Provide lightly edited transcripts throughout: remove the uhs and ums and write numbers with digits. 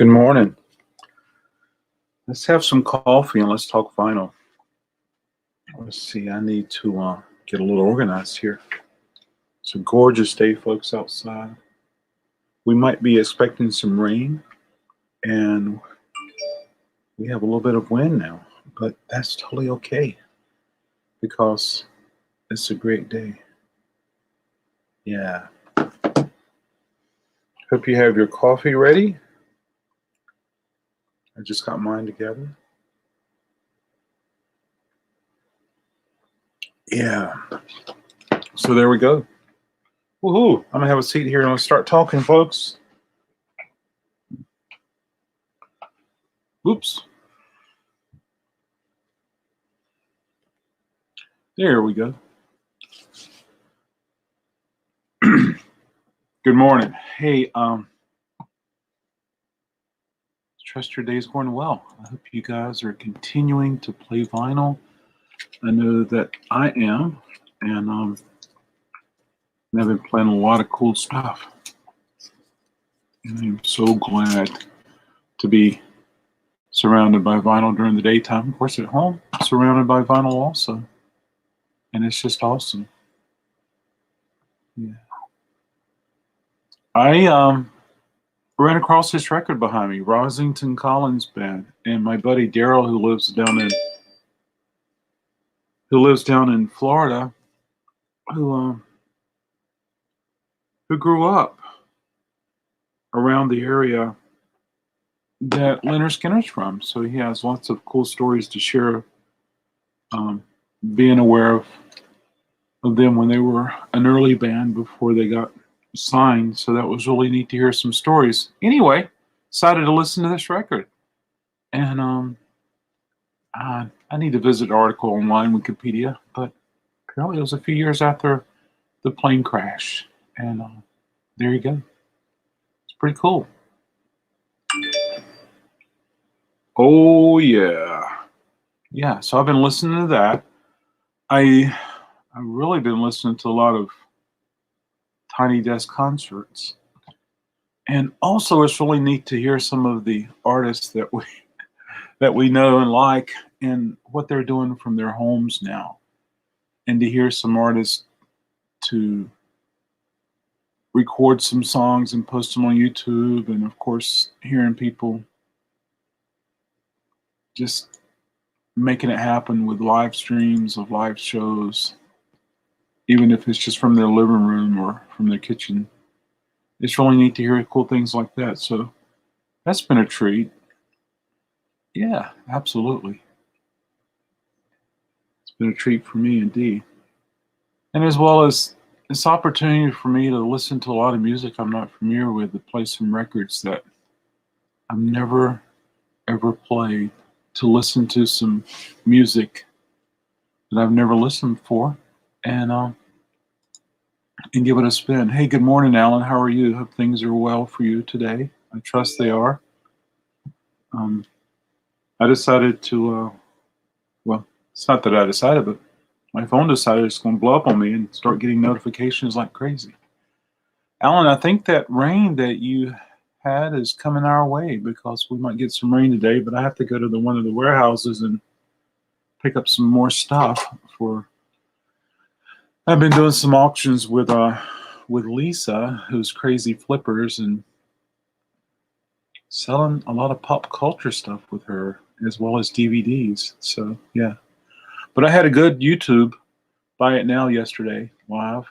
Good morning. Let's have some coffee and let's talk vinyl. Let's see, I need to get a little organized here. It's a gorgeous day, folks, outside. We might be expecting some rain, and we have a little bit of wind now, but that's totally okay because it's a great day. Yeah. Hope you have your coffee ready. I just got mine together. Yeah. So there we go. Woohoo! I'm gonna have a seat here and let's start talking, folks. Oops. There we go. Good morning. Hey, trust your day's going well. I hope you guys are continuing to play vinyl. I know that I am, and I've been playing a lot of cool stuff. And I'm so glad to be surrounded by vinyl during the daytime. Of course, at home, surrounded by vinyl also. And it's just awesome. Yeah. I ran across this record behind me, Rosington Collins Band, and my buddy Daryl, who lives down in Florida, who grew up around the area that Leonard Skinner's from. So he has lots of cool stories to share, being aware of them when they were an early band before they got signed. So that was really neat to hear some stories. Anyway, decided to listen to this record. And I need to visit the article online, Wikipedia, but apparently it was a few years after the plane crash. And there you go. It's pretty cool. Oh, yeah. Yeah, so I've been listening to that. I've really been listening to a lot of Tiny Desk concerts. And also it's really neat to hear some of the artists that we know and like and what they're doing from their homes now. And to hear some artists to record some songs and post them on YouTube, and of course hearing people just making it happen with live streams of live shows, even if it's just from their living room or from their kitchen. It's really neat to hear cool things like that. So that's been a treat. Yeah, absolutely. It's been a treat for me indeed. And as well as this opportunity for me to listen to a lot of music I'm not familiar with, to play some records that I've never ever played, to listen to some music that I've never listened for, and give it a spin. Hey, good morning, Alan. How are you? Hope things are well for you today. I trust they are. I decided to, well, it's not that I decided, but my phone decided it's going to blow up on me and start getting notifications like crazy. Alan, I think that rain that you had is coming our way because we might get some rain today, but I have to go to one of the warehouses and pick up some more stuff for. I've been doing some auctions with Lisa, who's Crazy Flippers, and selling a lot of pop culture stuff with her, as well as DVDs. So yeah, but I had a good YouTube Buy It Now yesterday live,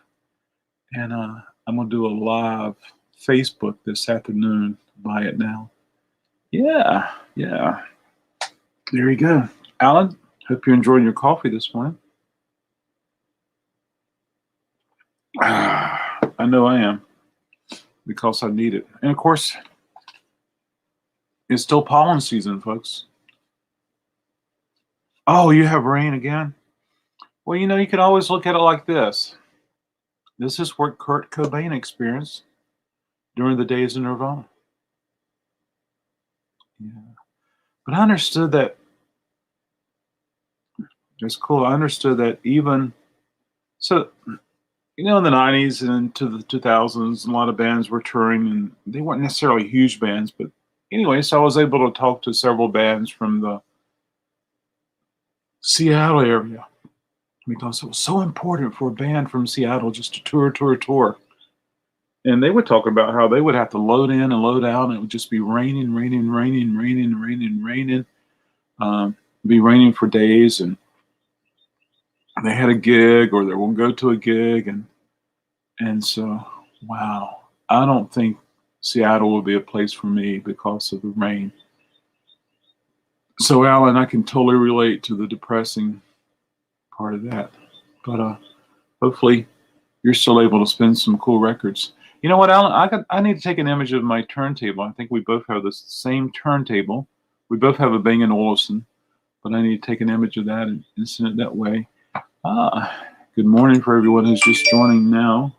and I'm gonna do a live Facebook this afternoon. Buy It Now. Yeah. There you go, Alan. Hope you're enjoying your coffee this morning. I know I am, because I need it. And of course, it's still pollen season, folks. Oh, you have rain again? Well, you can always look at it like this. This is what Kurt Cobain experienced during the days of Nirvana. Yeah. But I understood that. It's cool. I understood that even so, in the 90s and into the 2000s, a lot of bands were touring, and they weren't necessarily huge bands, but anyway, so I was able to talk to several bands from the Seattle area because it was so important for a band from Seattle just to tour. And they would talk about how they would have to load in and load out, and it would just be raining, be raining for days, and they had a gig or they won't go to a gig, and so wow, I don't think Seattle will be a place for me because of the rain. So Alan, I can totally relate to the depressing part of that, but hopefully you're still able to spin some cool records. You know what, Alan? I need to take an image of my turntable. I think we both have the same turntable. We both have a Bang & Olufsen, but I need to take an image of that and send it that way. Good morning for everyone who's just joining now.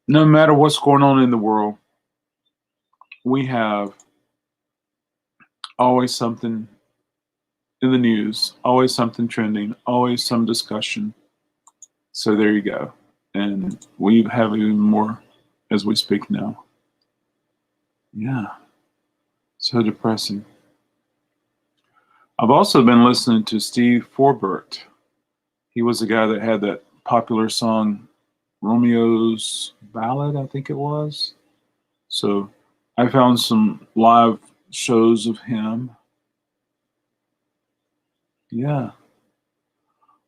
No matter what's going on in the world, we have always something in the news, always something trending, always some discussion. So there you go. And we have even more as we speak now. Yeah. So depressing. I've also been listening to Steve Forbert. He was the guy that had that popular song, Romeo's Ballad, I think it was. So I found some live shows of him. Yeah.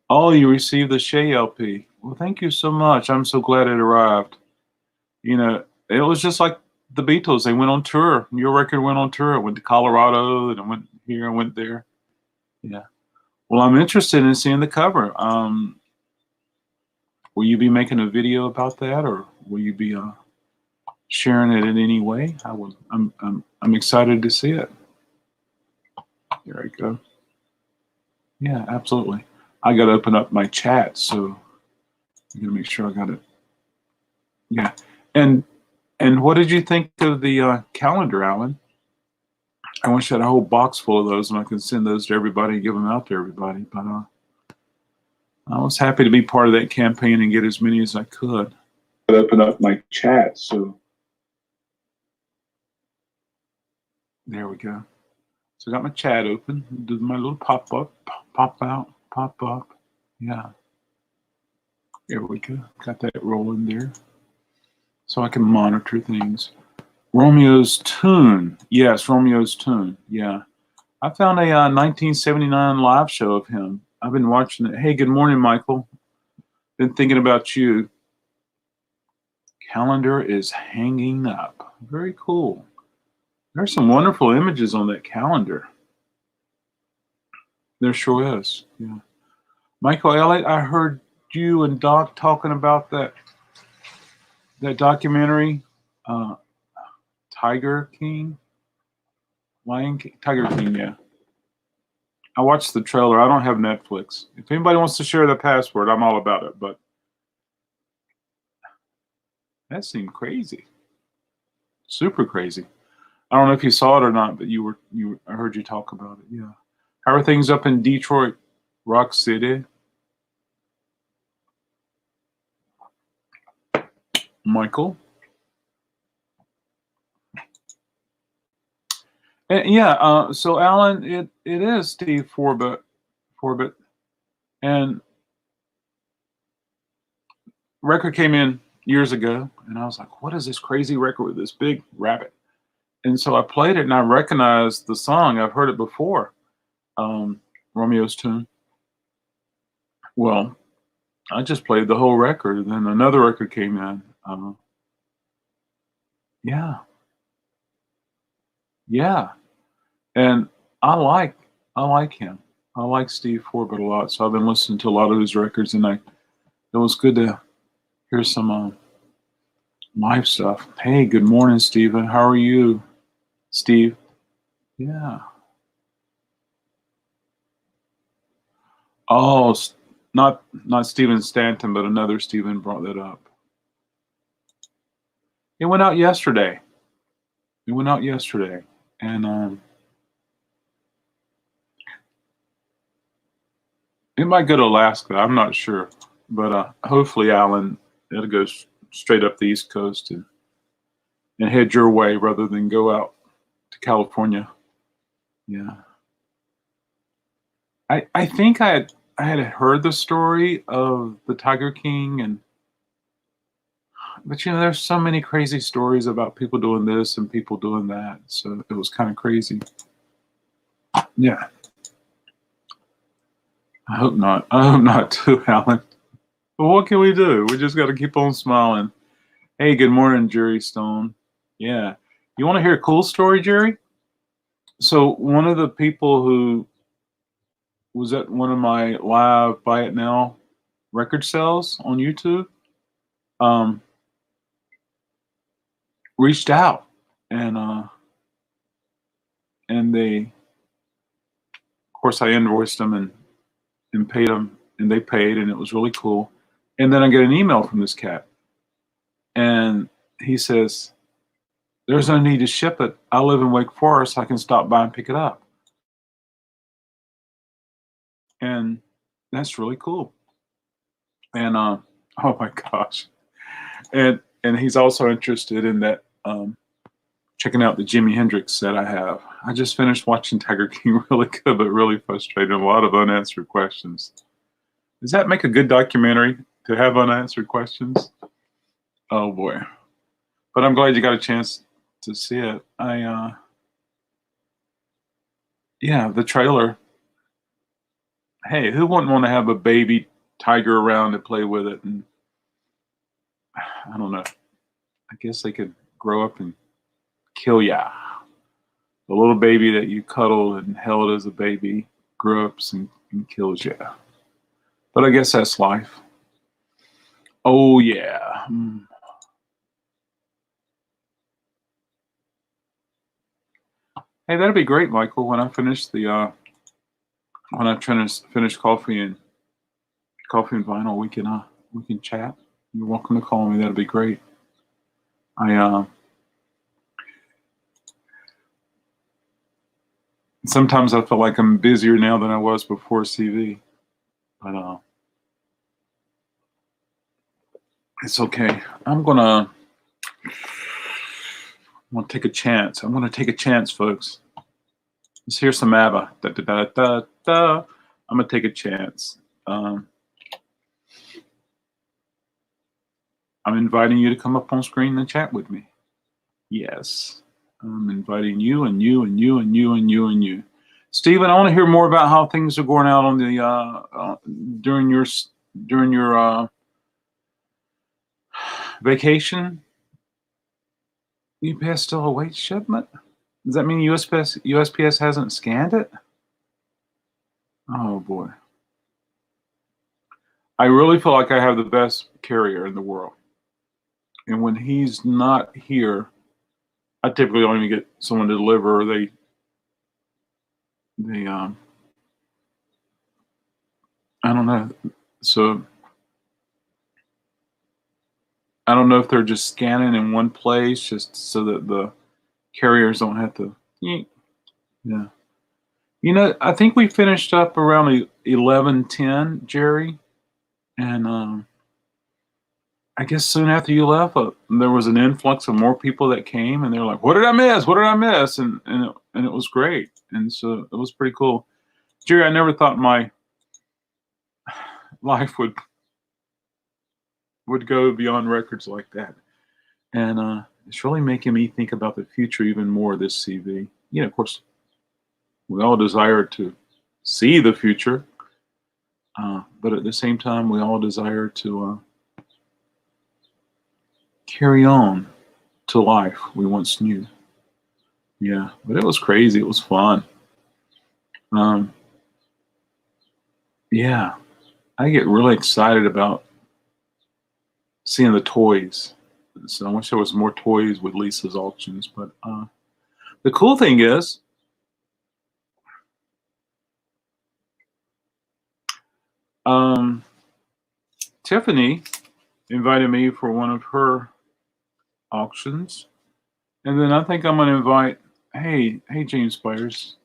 Oh, you received the Shay LP. Well, thank you so much. I'm so glad it arrived. You know, it was just like the Beatles. They went on tour. Your record went on tour. It went to Colorado and it went here and went there. Yeah. Well, I'm interested in seeing the cover. Will you be making a video about that, or will you be sharing it in any way? I'm excited to see it. There I go. Yeah, absolutely. I got to open up my chat, so I'm gonna make sure I got it. Yeah, and what did you think of the calendar, Alan? I wish I had a whole box full of those and I could send those to everybody and give them out to everybody. But I was happy to be part of that campaign and get as many as I could. I'd open up my chat, so there we go. So I got my chat open, do my little pop up, pop out, pop up. Yeah. There we go. Got that rolling there. So I can monitor things. Romeo's Tune. Yes, Romeo's Tune. Yeah. I found a 1979 live show of him. I've been watching it. Hey, good morning, Michael. Been thinking about you. Calendar is hanging up. Very cool. There's some wonderful images on that calendar. There sure is. Yeah. Michael Elliott, I heard you and Doc talking about that documentary, Tiger King, Lion King, Tiger King. Yeah. I watched the trailer. I don't have Netflix. If anybody wants to share the password, I'm all about it. But that seemed crazy, super crazy. I don't know if you saw it or not, but I heard you talk about it. Yeah. How are things up in Detroit, Rock City? Michael? And yeah, so Alan, it is Steve Forbert, and record came in years ago, and I was like, what is this crazy record with this big rabbit? And so I played it, and I recognized the song. I've heard it before, Romeo's Tune. Well, I just played the whole record, and then another record came in. Yeah, and I like him. I like Steve Forbert a lot, so I've been listening to a lot of his records, and it was good to hear some live stuff. Hey, good morning, Stephen. How are you, Steve? Yeah. Oh, not Stephen Stanton, but another Stephen brought that up. It went out yesterday. And it might go to Alaska. I'm not sure, but hopefully, Alan, it'll go straight up the East Coast and head your way rather than go out to California. Yeah. I think I had heard the story of the Tiger King, but there's so many crazy stories about people doing this and people doing that. So it was kind of crazy. Yeah. I hope not. I hope not too, Alan. But what can we do? We just got to keep on smiling. Hey, good morning, Jerry Stone. Yeah. You want to hear a cool story, Jerry? So one of the people who was at one of my live Buy It Now record sales on YouTube reached out and they, of course, I invoiced them and paid them, and they paid, and it was really cool. And then I get an email from this cat, and he says, "There's no need to ship it. I live in Wake Forest. I can stop by and pick it up." And that's really cool. And oh my gosh, and he's also interested in that. Checking out the Jimi Hendrix set I have. I just finished watching Tiger King. Really good, but really frustrating. A lot of unanswered questions. Does that make a good documentary, to have unanswered questions? Oh boy. But I'm glad you got a chance to see it. Yeah, the trailer. Hey, who wouldn't want to have a baby tiger around to play with it? And I don't know. I guess they could grow up and kill ya. The little baby that you cuddled and held as a baby grew up and kills you. But I guess that's life. Oh, yeah. Hey, that'd be great, Michael. When I finish finish coffee and vinyl, we can chat. You're welcome to call me. That'd be great. Sometimes I feel like I'm busier now than I was before CV, but it's okay. I'm gonna take a chance. I'm gonna take a chance, folks. Let's hear some ABBA. Da, da, da, da, da. I'm gonna take a chance. I'm inviting you to come up on screen and chat with me. Yes, I'm inviting you and you and you and you and you and you. Stephen, I want to hear more about how things are going out on the during your vacation. UPS still awaits shipment? Does that mean USPS hasn't scanned it? Oh boy. I really feel like I have the best carrier in the world. And when he's not here, I typically only get someone to deliver, or they I don't know. So I don't know if they're just scanning in one place just so that the carriers don't have to. Yeah. I think we finished up around 11:10, Jerry, and I guess soon after you left, there was an influx of more people that came, and they were like, "What did I miss? What did I miss?" And it was great, and so it was pretty cool. Jerry, I never thought my life would go beyond records like that, and it's really making me think about the future even more. This CV, of course, we all desire to see the future, but at the same time, we all desire to carry on to life we once knew. Yeah, but it was crazy. It was fun. Yeah, I get really excited about seeing the toys. So I wish there was more toys with Lisa's auctions. But the cool thing is, Tiffany invited me for one of her auctions, and then I think I'm going to invite. Hey, James Spires.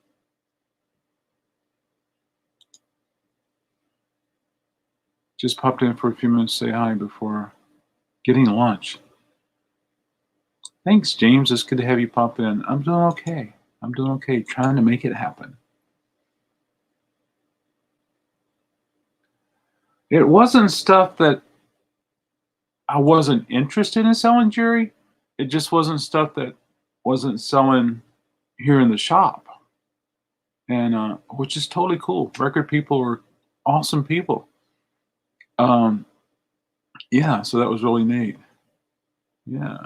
Just popped in for a few minutes to say hi before getting lunch. Thanks, James. It's good to have you pop in. I'm doing okay. I'm doing okay, trying to make it happen. It wasn't stuff that I wasn't interested in selling, Jerry. It just wasn't stuff that wasn't selling here in the shop, and which is totally cool. Record people are awesome people. Yeah, so that was really neat. Yeah.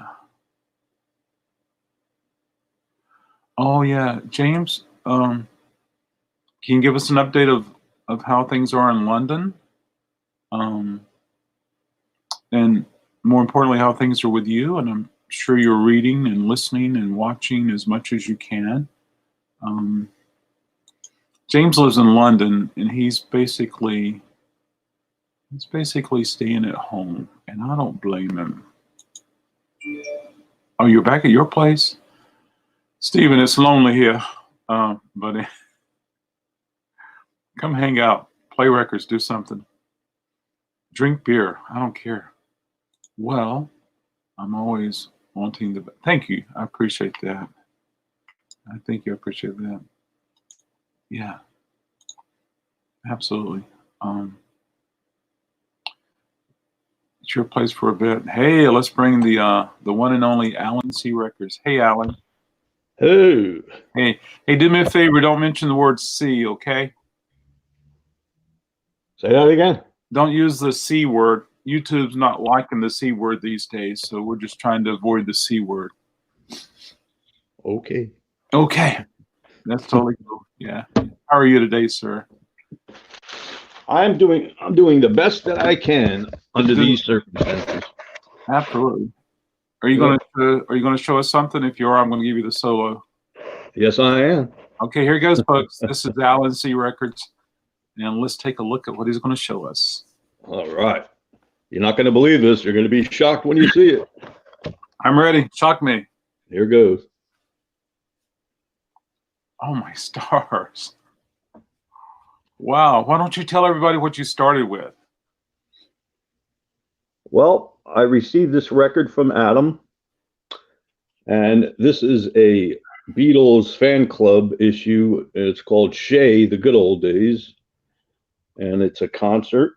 Oh yeah, James. Can you give us an update of how things are in London? And more importantly, how things are with you. And I'm sure you're reading and listening and watching as much as you can. James lives in London, and he's basically staying at home, and I don't blame him. Oh, you're back at your place, Stephen. It's lonely here, buddy. Come hang out, play records, do something, drink beer. I don't care. Well, I'm always wanting to. Thank you. I appreciate that. I think you appreciate that. Yeah, absolutely. It's your place for a bit. Hey, let's bring the one and only Alan C. Records. Hey, Alan. Hey. Hey, do me a favor. Don't mention the word C, okay? Say that again. Don't use the C word. YouTube's not liking the C word these days, so we're just trying to avoid the C word. Okay. Okay. That's totally cool. Yeah. How are you today, sir? I'm doing the best that I can under these circumstances. Absolutely. Are you gonna show us something? If you are, I'm gonna give you the solo. Yes, I am. Okay, here goes, folks. This is Alan C. Records, and let's take a look at what he's gonna show us. All right. You're not going to believe this. You're going to be shocked when you see it. I'm ready. Shock me. Here goes. Oh my stars. Wow. Why don't you tell everybody what you started with? Well, I received this record from Adam, and this is a Beatles fan club issue. It's called Shay, The Good Old Days, and it's a concert.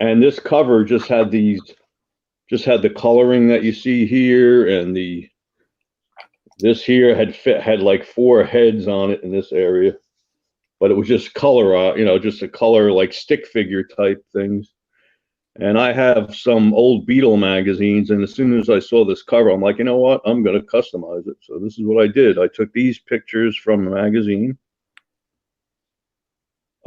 And this cover just had the coloring that you see here, and this here had like 4 heads on it in this area, but it was just color, just a color like stick figure type things. And I have some old Beatle magazines, and as soon as I saw this cover, I'm like, you know what? I'm going to customize it. So this is what I did. I took these pictures from the magazine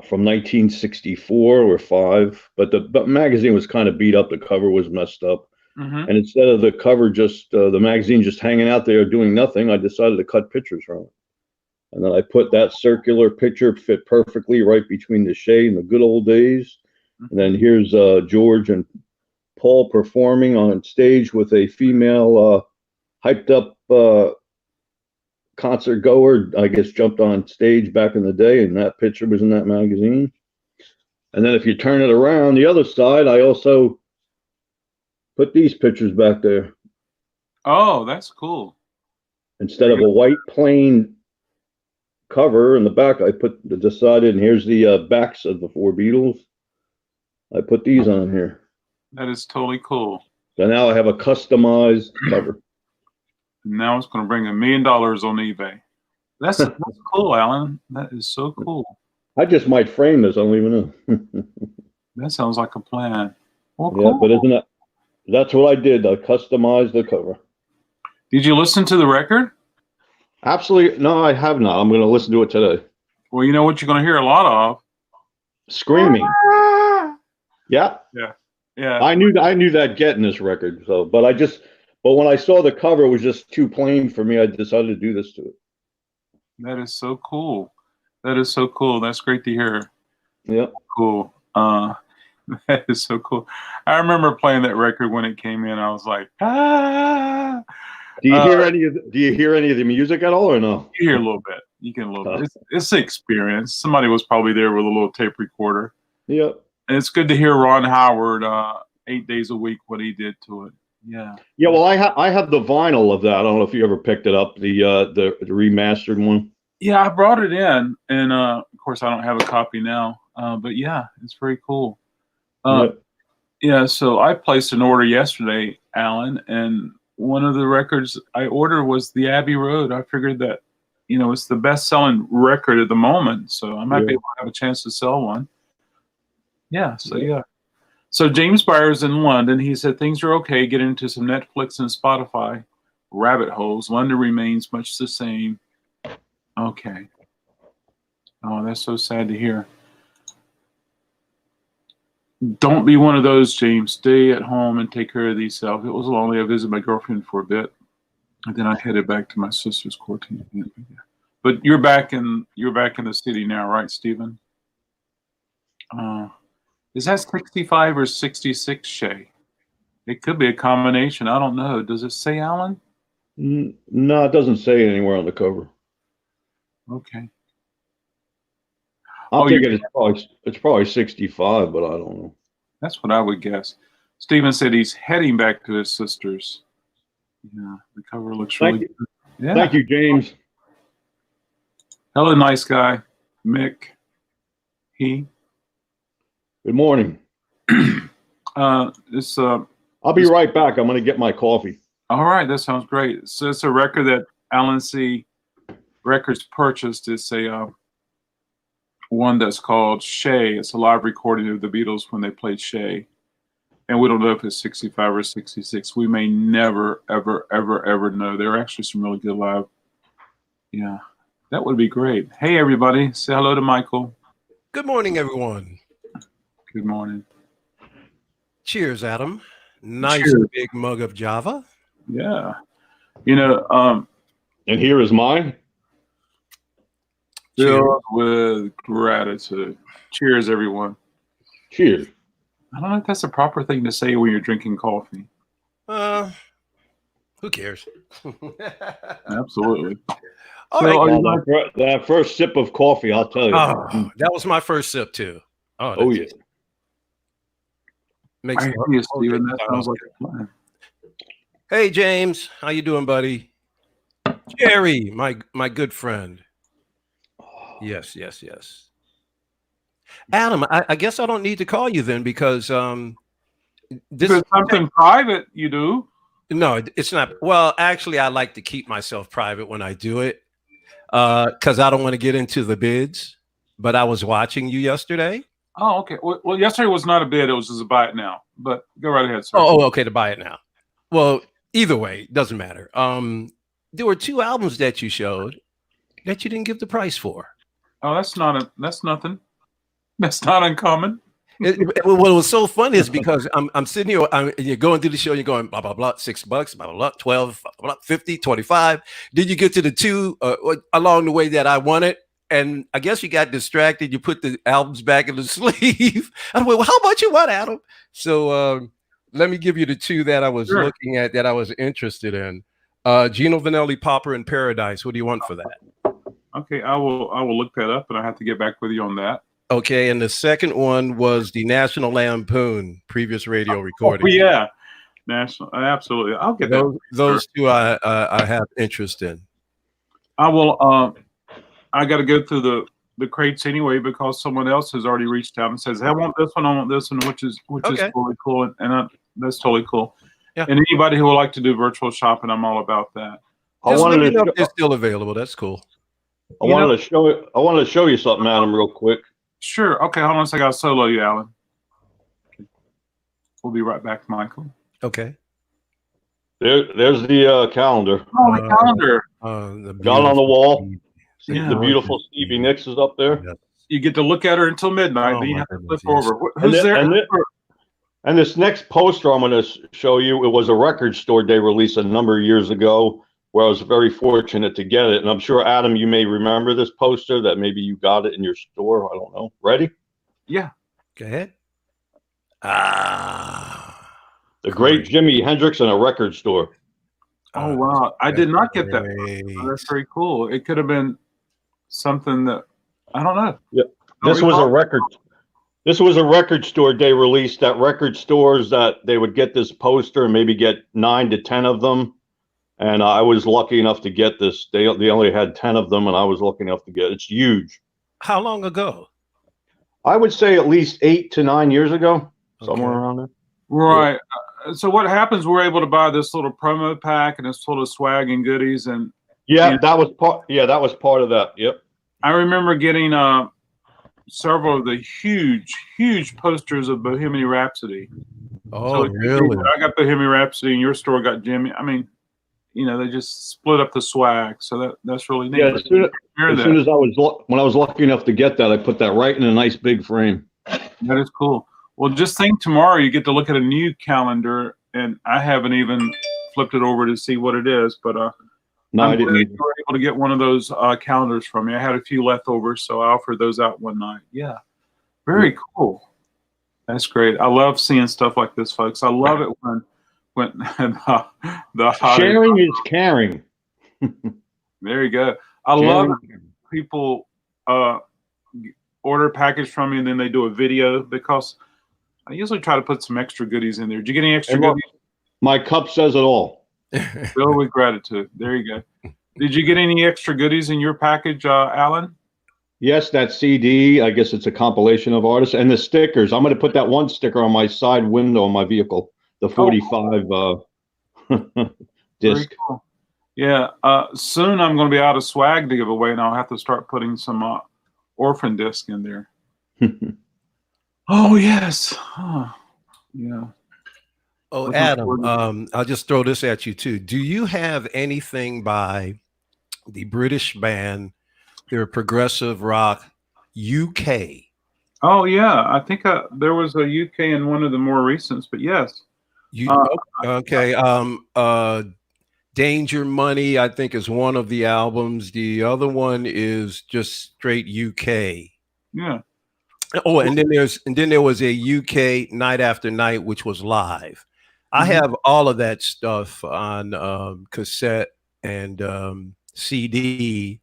from 1964 or 5, but the magazine was kind of beat up. The cover was messed up. Mm-hmm. And instead of the cover just the magazine just hanging out there doing nothing, I decided to cut pictures from it. And then I put that circular picture fit perfectly right between the Shay and The Good Old Days. And then here's George and Paul performing on stage with a female hyped up concert goer, I guess, jumped on stage back in the day, and that picture was in that magazine. And then if you turn it around the other side, I also put these pictures back there. Oh, that's cool. Instead of a white plain cover in the back, I decided, and here's the backs of the 4 Beatles. I put these on here. That is totally cool. So now I have a customized cover. Now it's going to bring $1 million on eBay. That's cool, Alan. That is so cool. I just might frame this. I don't even know. That sounds like a plan. Well, cool. Yeah, but that's what I did. I customized the cover. Did you listen to the record? Absolutely. No, I have not. I'm going to listen to it today. Well, you know what you're going to hear a lot of? Screaming. Yeah. Yeah. Yeah. I knew that getting this record. So, but when I saw the cover, it was just too plain for me. I decided to do this to it. That is so cool. That is so cool. That's great to hear. Yeah. Cool. That is so cool. I remember playing that record when it came in. I was like, ah. Do you hear any of the music at all, or no? You hear a little bit. You can a little bit. It's the experience. Somebody was probably there with a little tape recorder. Yep. And it's good to hear Ron Howard, 8 days a week what he did to it. Yeah. Yeah, well, I have the vinyl of that. I don't know if you ever picked it up, the remastered one. Yeah, I brought it in, and of course I don't have a copy now. But yeah, it's very cool. Yeah, so I placed an order yesterday, Alan, and one of the records I ordered was the Abbey Road. I figured that, it's the best-selling record at the moment, so I might be able to have a chance to sell one. Yeah, so yeah. So James Byers in London, he said things are okay. Get into some Netflix and Spotify rabbit holes. London remains much the same. Okay. Oh, that's so sad to hear. Don't be one of those, James. Stay at home and take care of yourself. It was lonely. I visited my girlfriend for a bit, and then I headed back to my sister's quarantine. But you're back in the city now, right, Stephen? Is that 65 or 66, Shay? It could be a combination. I don't know. Does it say, Alan? No, it doesn't say anywhere on the cover. Okay. I'm thinking it's probably 65, but I don't know. That's what I would guess. Stephen said he's heading back to his sister's. Yeah, the cover looks really good. Yeah. Thank you, James. Hello, nice guy. Mick. Good morning. I'll be right back. I'm going to get my coffee. All right, that sounds great. So it's a record that Alan C. Records purchased. It's a one that's called Shay. It's a live recording of the Beatles when they played Shay. And we don't know if it's 65 or 66. We may never, ever, ever, ever know. There are actually some really good live. Yeah, that would be great. Hey, everybody. Say hello to Michael. Good morning, everyone. Good morning. Cheers, Adam. Nice Cheers. Big mug of Java. Yeah. And here is mine. Filled with gratitude. Cheers, everyone. Cheers. I don't know if that's a proper thing to say when you're drinking coffee. Who cares? Absolutely. That first sip of coffee, I'll tell you. Oh, that was my first sip too. Oh yeah. Makes I hear you, Stephen. That sounds like a plan. Hey, James, how you doing, buddy? Jerry, my good friend. Yes. Adam, I guess I don't need to call you then because this is something private you do. No, it's not. Well, actually, I like to keep myself private when I do it because I don't want to get into the bids. But I was watching you yesterday. Oh, okay. Well, yesterday was not a bid. It was just a buy it now. But go right ahead, sir. Oh, okay, to buy it now. Well, either way, doesn't matter. There were 2 albums that you showed that you didn't give the price for. Oh, that's nothing. That's not uncommon. What was so funny is because I'm sitting here, you're going through the show, you're going blah blah blah, $6, blah blah blah, 12, blah, blah, 50, 25. Then you get to the 2 along the way that I wanted, and I guess you got distracted. You put the albums back in the sleeve. I'm like, well, how much you want, Adam? So let me give you the 2 that I was looking at that I was interested in. Gino Vanelli, Pauper in Paradise. What do you want for that? Okay, I will look that up, and I have to get back with you on that. Okay, and the second one was the National Lampoon previous radio recording. Oh, yeah, National, absolutely. I'll get those 2 I have interest in. I will. I got to go through the crates anyway because someone else has already reached out and says, "Hey, I want this one, which is totally cool, and that's totally cool." Yeah. And anybody who would like to do virtual shopping, I'm all about that. Just let me know if it's still available. That's cool. I wanted to show you something, Adam, real quick. Sure. Okay, hold on a second. I'll solo you, Alan. Okay. We'll be right back, Michael. Okay. There's the calendar. Oh, the calendar. Got on the wall. Yeah. The beautiful Stevie Nicks is up there. Yeah. You get to look at her until midnight. Then you have to flip over. Who's there? And this next poster I'm going to show you, it was a record store day release a number of years ago where I was very fortunate to get it. And I'm sure, Adam, you may remember this poster that maybe you got it in your store. I don't know. Ready? Yeah. Go ahead. The great Jimi Hendrix in a record store. Oh, wow. I did not get that. Oh, that's very cool. It could have been something that, I don't know. Yeah. This was a record. This was a record store day release. That record stores that they would get this poster and maybe get 9 to 10 of them. And I was lucky enough to get this. They only had 10 of them, and I was lucky enough to get it. It's huge. How long ago? I would say at least 8 to 9 years ago, somewhere Okay. around there. Right. So what happens? We're able to buy this little promo pack and it's full of swag and goodies. And Yeah, that was part. Yeah, that was part of that. Yep. I remember getting several of the huge posters of Bohemian Rhapsody. Oh, So really? I got Bohemian Rhapsody, and your store got Jimmy. I mean, they just split up the swag. So that's really neat. Yeah, as soon Hear as when I was lucky enough to get that, I put that right in a nice big frame. that is cool. Well, just think tomorrow you get to look at a new calendar, and I haven't even flipped it over to see what it is, but No, I I'm didn't glad either. you were able to get one of those calendars from me. I had a few left over, so I offered those out one night. Yeah, very cool. That's great. I love seeing stuff like this, folks. I love it when the Sharing is caring. There you go. I love it. People order a package from me and then they do a video, because I usually try to put some extra goodies in there. Did you get any extra And look, goodies? my cup says it all. Fill with gratitude. There you go. Did you get any extra goodies in your package, Alan? Yes, that CD. I guess it's a compilation of artists and the stickers. I'm going to put that one sticker on my side window on my vehicle, the 45 Very disc. cool. Yeah. Soon I'm going to be out of swag to give away, and I'll have to start putting some orphan disc in there. Oh yes. Oh, yeah. Oh, Looking Adam, forward I'll just throw this at you too. Do you have anything by the British band, their progressive rock UK? Oh yeah. I think there was a UK in one of the more recents, but yes. Okay. Danger Money, I think, is one of the albums. The other one is just straight UK. Yeah. Oh, and then there was a UK Night After Night, which was live. I have all of that stuff on cassette and CD,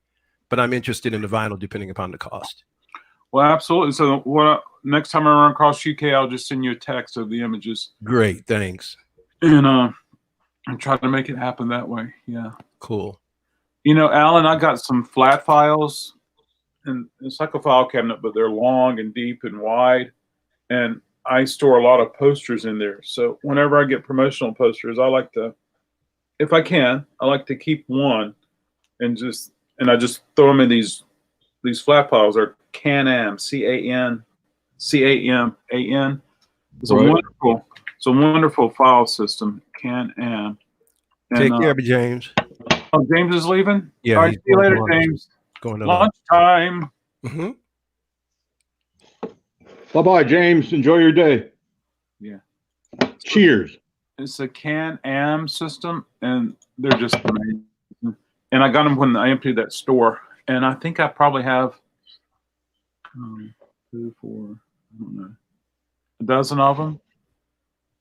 but I'm interested in the vinyl depending upon the cost. Well, absolutely. So next time I run across UK, I'll just send you a text of the images Great, thanks. and try to make it happen that way. Yeah. Cool. Alan, I got some flat files, and it's like a file cabinet, but they're long and deep and wide. And I store a lot of posters in there. So whenever I get promotional posters, if I can, I like to keep one and I just throw them in these flat files. They're Can-Am, CANAMAN. It's a wonderful file system, Can-Am. Take care of you, James. Oh, James is leaving? Yeah. All right, see you later, James. Going to Lunchtime. Mm-hmm. Bye-bye, James. Enjoy your day. Yeah. Cheers. It's a Can-Am system, and they're just amazing. And I got them when I emptied that store. And I think I probably have 2, 4, I don't know, a dozen of them.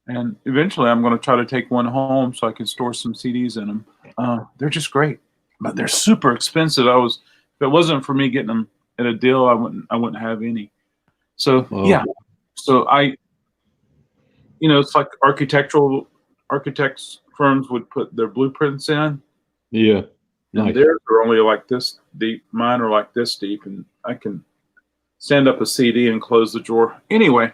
And eventually I'm going to try to take one home so I can store some CDs in them. They're just great, but they're super expensive. If it wasn't for me getting them at a deal, I wouldn't have any. So yeah. So it's like architects firms would put their blueprints in. Yeah. And Nice. theirs are only like this deep. Mine are like this deep, and I can stand up a CD and close the drawer. Anyway,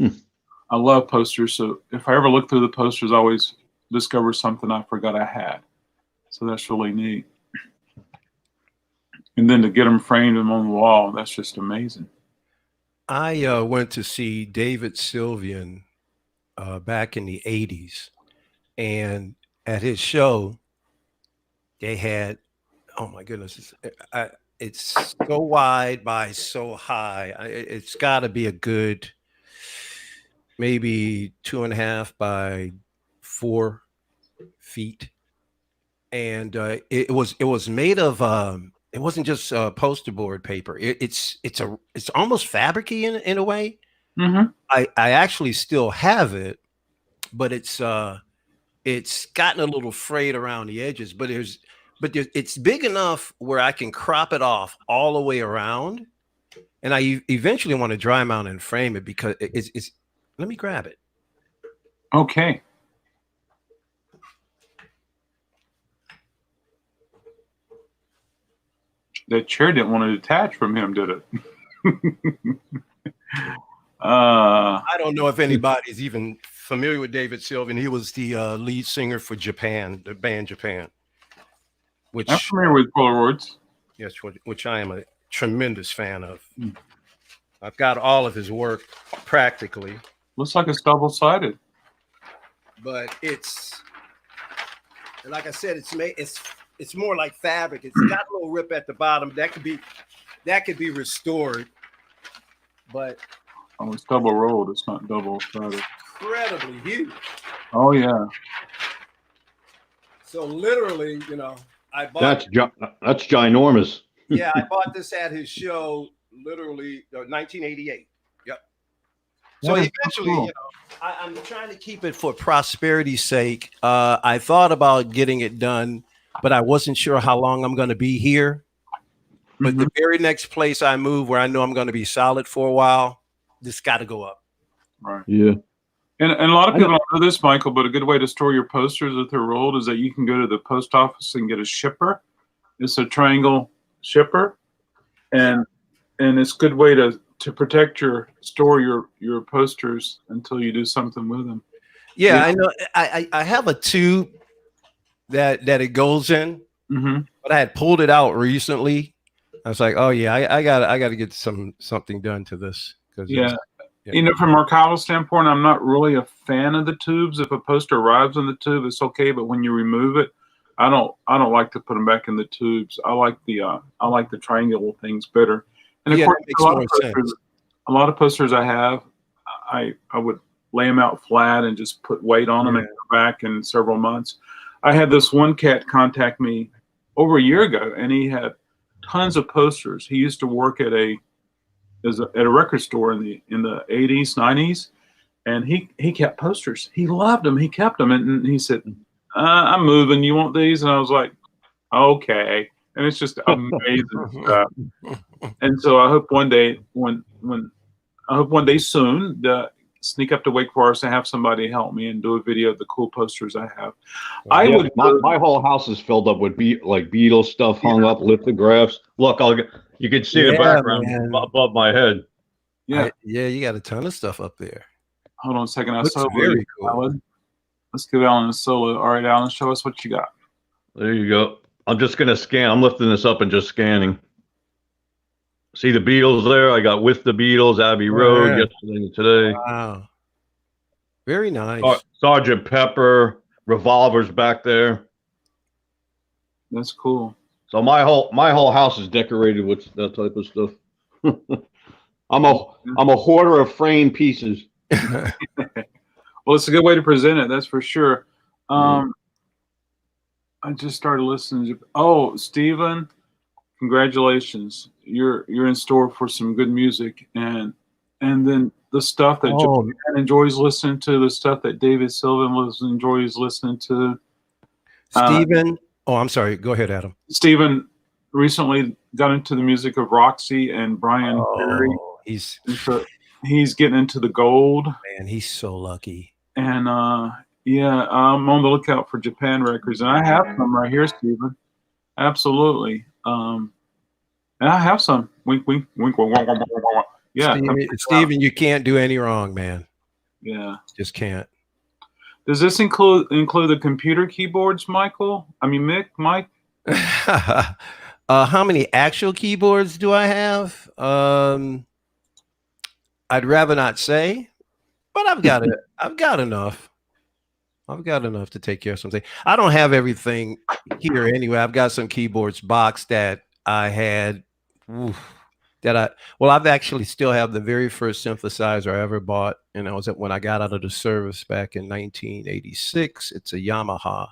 I love posters. So if I ever look through the posters, I always discover something I forgot I had. So that's really neat. And then to get them framed and on the wall, that's just amazing. I went to see David Sylvian back in the 80s, and at his show, they had, oh my goodness, it's so wide by so high. It's got to be a good, maybe 2.5 by 4 feet, and it was made of. It wasn't just poster board paper. It's almost fabricy in a way. Mm-hmm. I actually still have it, but it's gotten a little frayed around the edges. But it's big enough where I can crop it off all the way around, And I eventually want to dry mount and frame it because it's let me grab it. Okay. That chair didn't want to detach from him, did it? I don't know if anybody is even familiar with David Sylvian. He was the lead singer for Japan, the band Japan. Which I'm familiar with Polaroids. yes, which I am a tremendous fan of. I've got all of his work practically. Looks like it's double-sided. But it's like I said, it's more like fabric. It's got a little rip at the bottom. That could be restored. But Oh, it's double-rolled. It's not double-sided. incredibly huge. Oh, yeah. So literally, I bought That's ginormous. yeah, I bought this at his show literally 1988. Yep. So That is eventually, cool. I'm trying to keep it for prosperity's sake. I thought about getting it done, but I wasn't sure how long I'm going to be here. But the very next place I move where I know I'm going to be solid for a while, this got to go up. Right. Yeah. And a lot of people don't know this, Michael, but a good way to store your posters if they're rolled is that you can go to the post office and get a shipper. It's a triangle shipper, and it's a good way to protect store your posters until you do something with them. Yeah, I know. I have a tube that it goes in, but I had pulled it out recently. I was like, oh yeah, I got to get something done to this because Yeah. From an archival standpoint, I'm not really a fan of the tubes. If a poster arrives in the tube, it's okay, but when you remove it, I don't like to put them back in the tubes. I like the triangular things better. And of course, a lot of posters I have, I would lay them out flat and just put weight on them and go back in several months. I had this one cat contact me over a year ago, and he had tons of posters. He used to work at a record store in the 80s, 90s, and he kept posters. He loved them. He kept them, and he said, "I'm moving. You want these?" And I was like, "Okay." And it's just amazing stuff. And so I hope one day, soon, to sneak up to Wake Forest and have somebody help me and do a video of the cool posters I have. My whole house is filled up with Beatles stuff hung up, lithographs. Look, you can see the background above my head. Yeah, you got a ton of stuff up there. Hold on a second. Looks very cool. Alan. Let's give Alan a solo. All right, Alan, show us what you got. There you go. I'm just gonna scan. I'm lifting this up and just scanning. See the Beatles there? I got With the Beatles, Abbey Road, yesterday and today. Wow. Very nice. Sergeant Pepper, Revolver's back there. That's cool. So my whole house is decorated with that type of stuff. I'm a hoarder of framed pieces. Well, it's a good way to present it, that's for sure. I just started listening to Stephen, congratulations. You're in store for some good music, and then the stuff that Joanne enjoys listening to, the stuff that David Sylvian enjoys listening to. Stephen, I'm sorry. Go ahead, Adam. Stephen recently got into the music of Roxy and Brian Ferry. He's getting into the gold. Man, he's so lucky. And I'm on the lookout for Japan records, and I have some right here, Stephen. Absolutely. And I have some. Wink, wink, wink, wink, wink, wink, wink, wink. Yeah, Stephen, you can't do any wrong, man. Yeah, just can't. Does this include the computer keyboards, Michael? I mean, Mike? How many actual keyboards do I have? I'd rather not say, but I've got it. I've got enough. I've got enough to take care of something. I don't have everything here anyway. I've got some keyboards boxed that I had. I've actually still have the very first synthesizer I ever bought, and that was when I got out of the service back in 1986. It's a Yamaha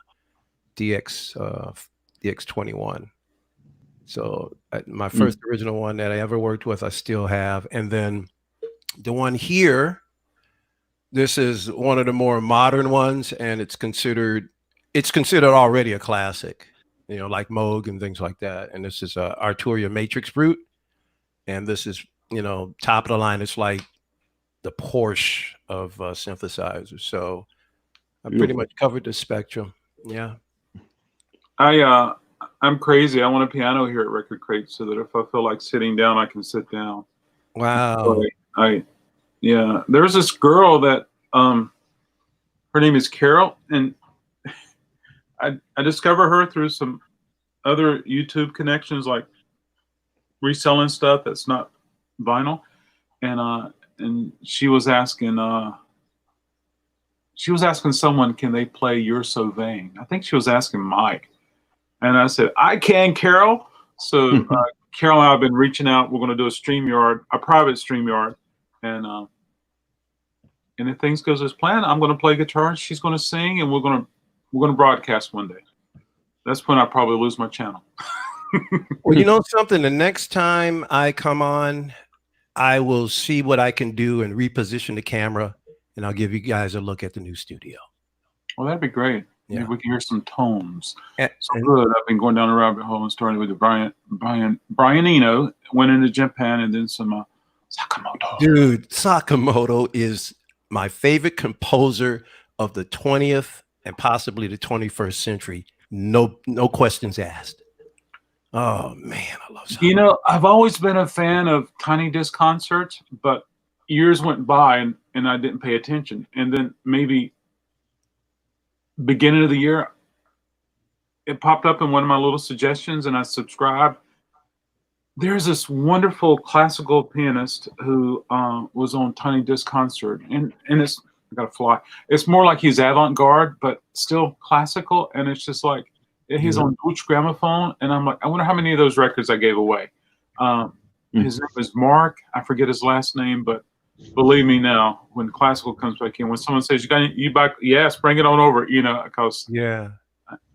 DX21. So my first original one that I ever worked with, I still have. And then the one here, this is one of the more modern ones, and it's considered already a classic, like Moog and things like that. And this is a Arturia Matrix Brute. And this is top of the line. It's like the Porsche of synthesizers. So I pretty Beautiful. much covered the spectrum. Yeah. I'm crazy. I want a piano here at Record Crate so that if I feel like sitting down, I can sit down. Wow. Yeah. There's this girl that her name is Carol, and I discovered her through some other YouTube connections, like reselling stuff that's not vinyl, and she was asking someone, can they play You're So Vain? I think she was asking Mike, and I said, I can, Carol. So Carol and I have been reaching out. We're going to do a private StreamYard, and if things goes as planned, I'm going to play guitar and she's going to sing, and we're going to broadcast one day. That's when I probably lose my channel. Well, you know something? The next time I come on, I will see what I can do and reposition the camera, and I'll give you guys a look at the new studio. Well, that'd be great. Yeah. Maybe we can hear some tones. And, So good. I've been going down the rabbit hole and starting with the Brian Eno, went into Japan, and then some Sakamoto. dude, Sakamoto is my favorite composer of the 20th and possibly the 21st century. No questions asked. Oh man, I love Sakamoto. I've always been a fan of Tiny Disc concerts, but years went by and I didn't pay attention. And then maybe beginning of the year, it popped up in one of my little suggestions, and I subscribed. There's this wonderful classical pianist who was on Tiny Disc concert, and it's, I gotta fly. It's more like he's avant-garde, but still classical, and it's just like he's on Deutsche Grammophon, and I'm like, I wonder how many of those records I gave away. His name is Mark. I forget his last name, but believe me now, when classical comes back in, when someone says you buy, yes, bring it on over, because Yeah.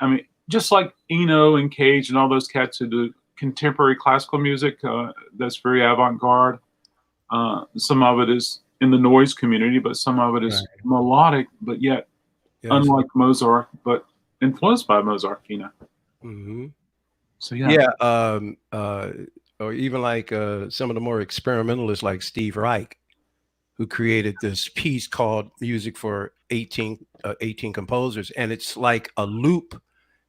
I mean, just like Eno and Cage and all those cats who do contemporary classical music, that's very avant-garde. Some of it is in the noise community, but some of it is melodic, but yet unlike Mozart, but influenced by Mozart, Mm-hmm. So yeah. Or even like some of the more experimentalists like Steve Reich, who created this piece called Music for 18 Composers. And it's like a loop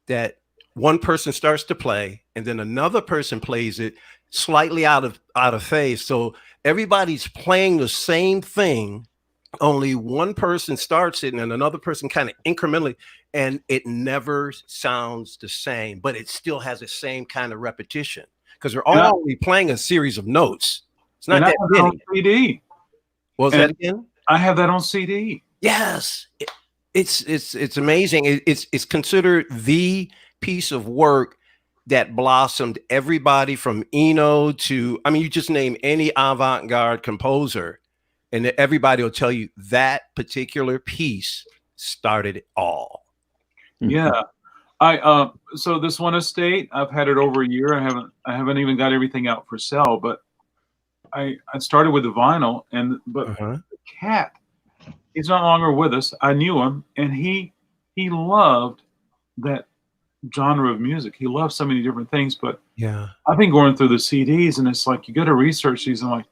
that one person starts to play and then another person plays it slightly out of phase. So everybody's playing the same thing, only one person starts it and then another person kind of incrementally, and it never sounds the same, but it still has the same kind of repetition because they're all only playing a series of notes. It's not that many. On CD. What was that again? I have that on CD. Yes, it's amazing. It's considered the piece of work that blossomed everybody from Eno to, I mean, you just name any avant-garde composer, and everybody will tell you that particular piece started it all. Yeah. So this one estate, I've had it over a year. I haven't even got everything out for sale, but I started with the vinyl, but the cat, he's no longer with us. I knew him, and he loved that genre of music. He loves so many different things, but I've been going through the CDs, and it's like you got to research these. And like,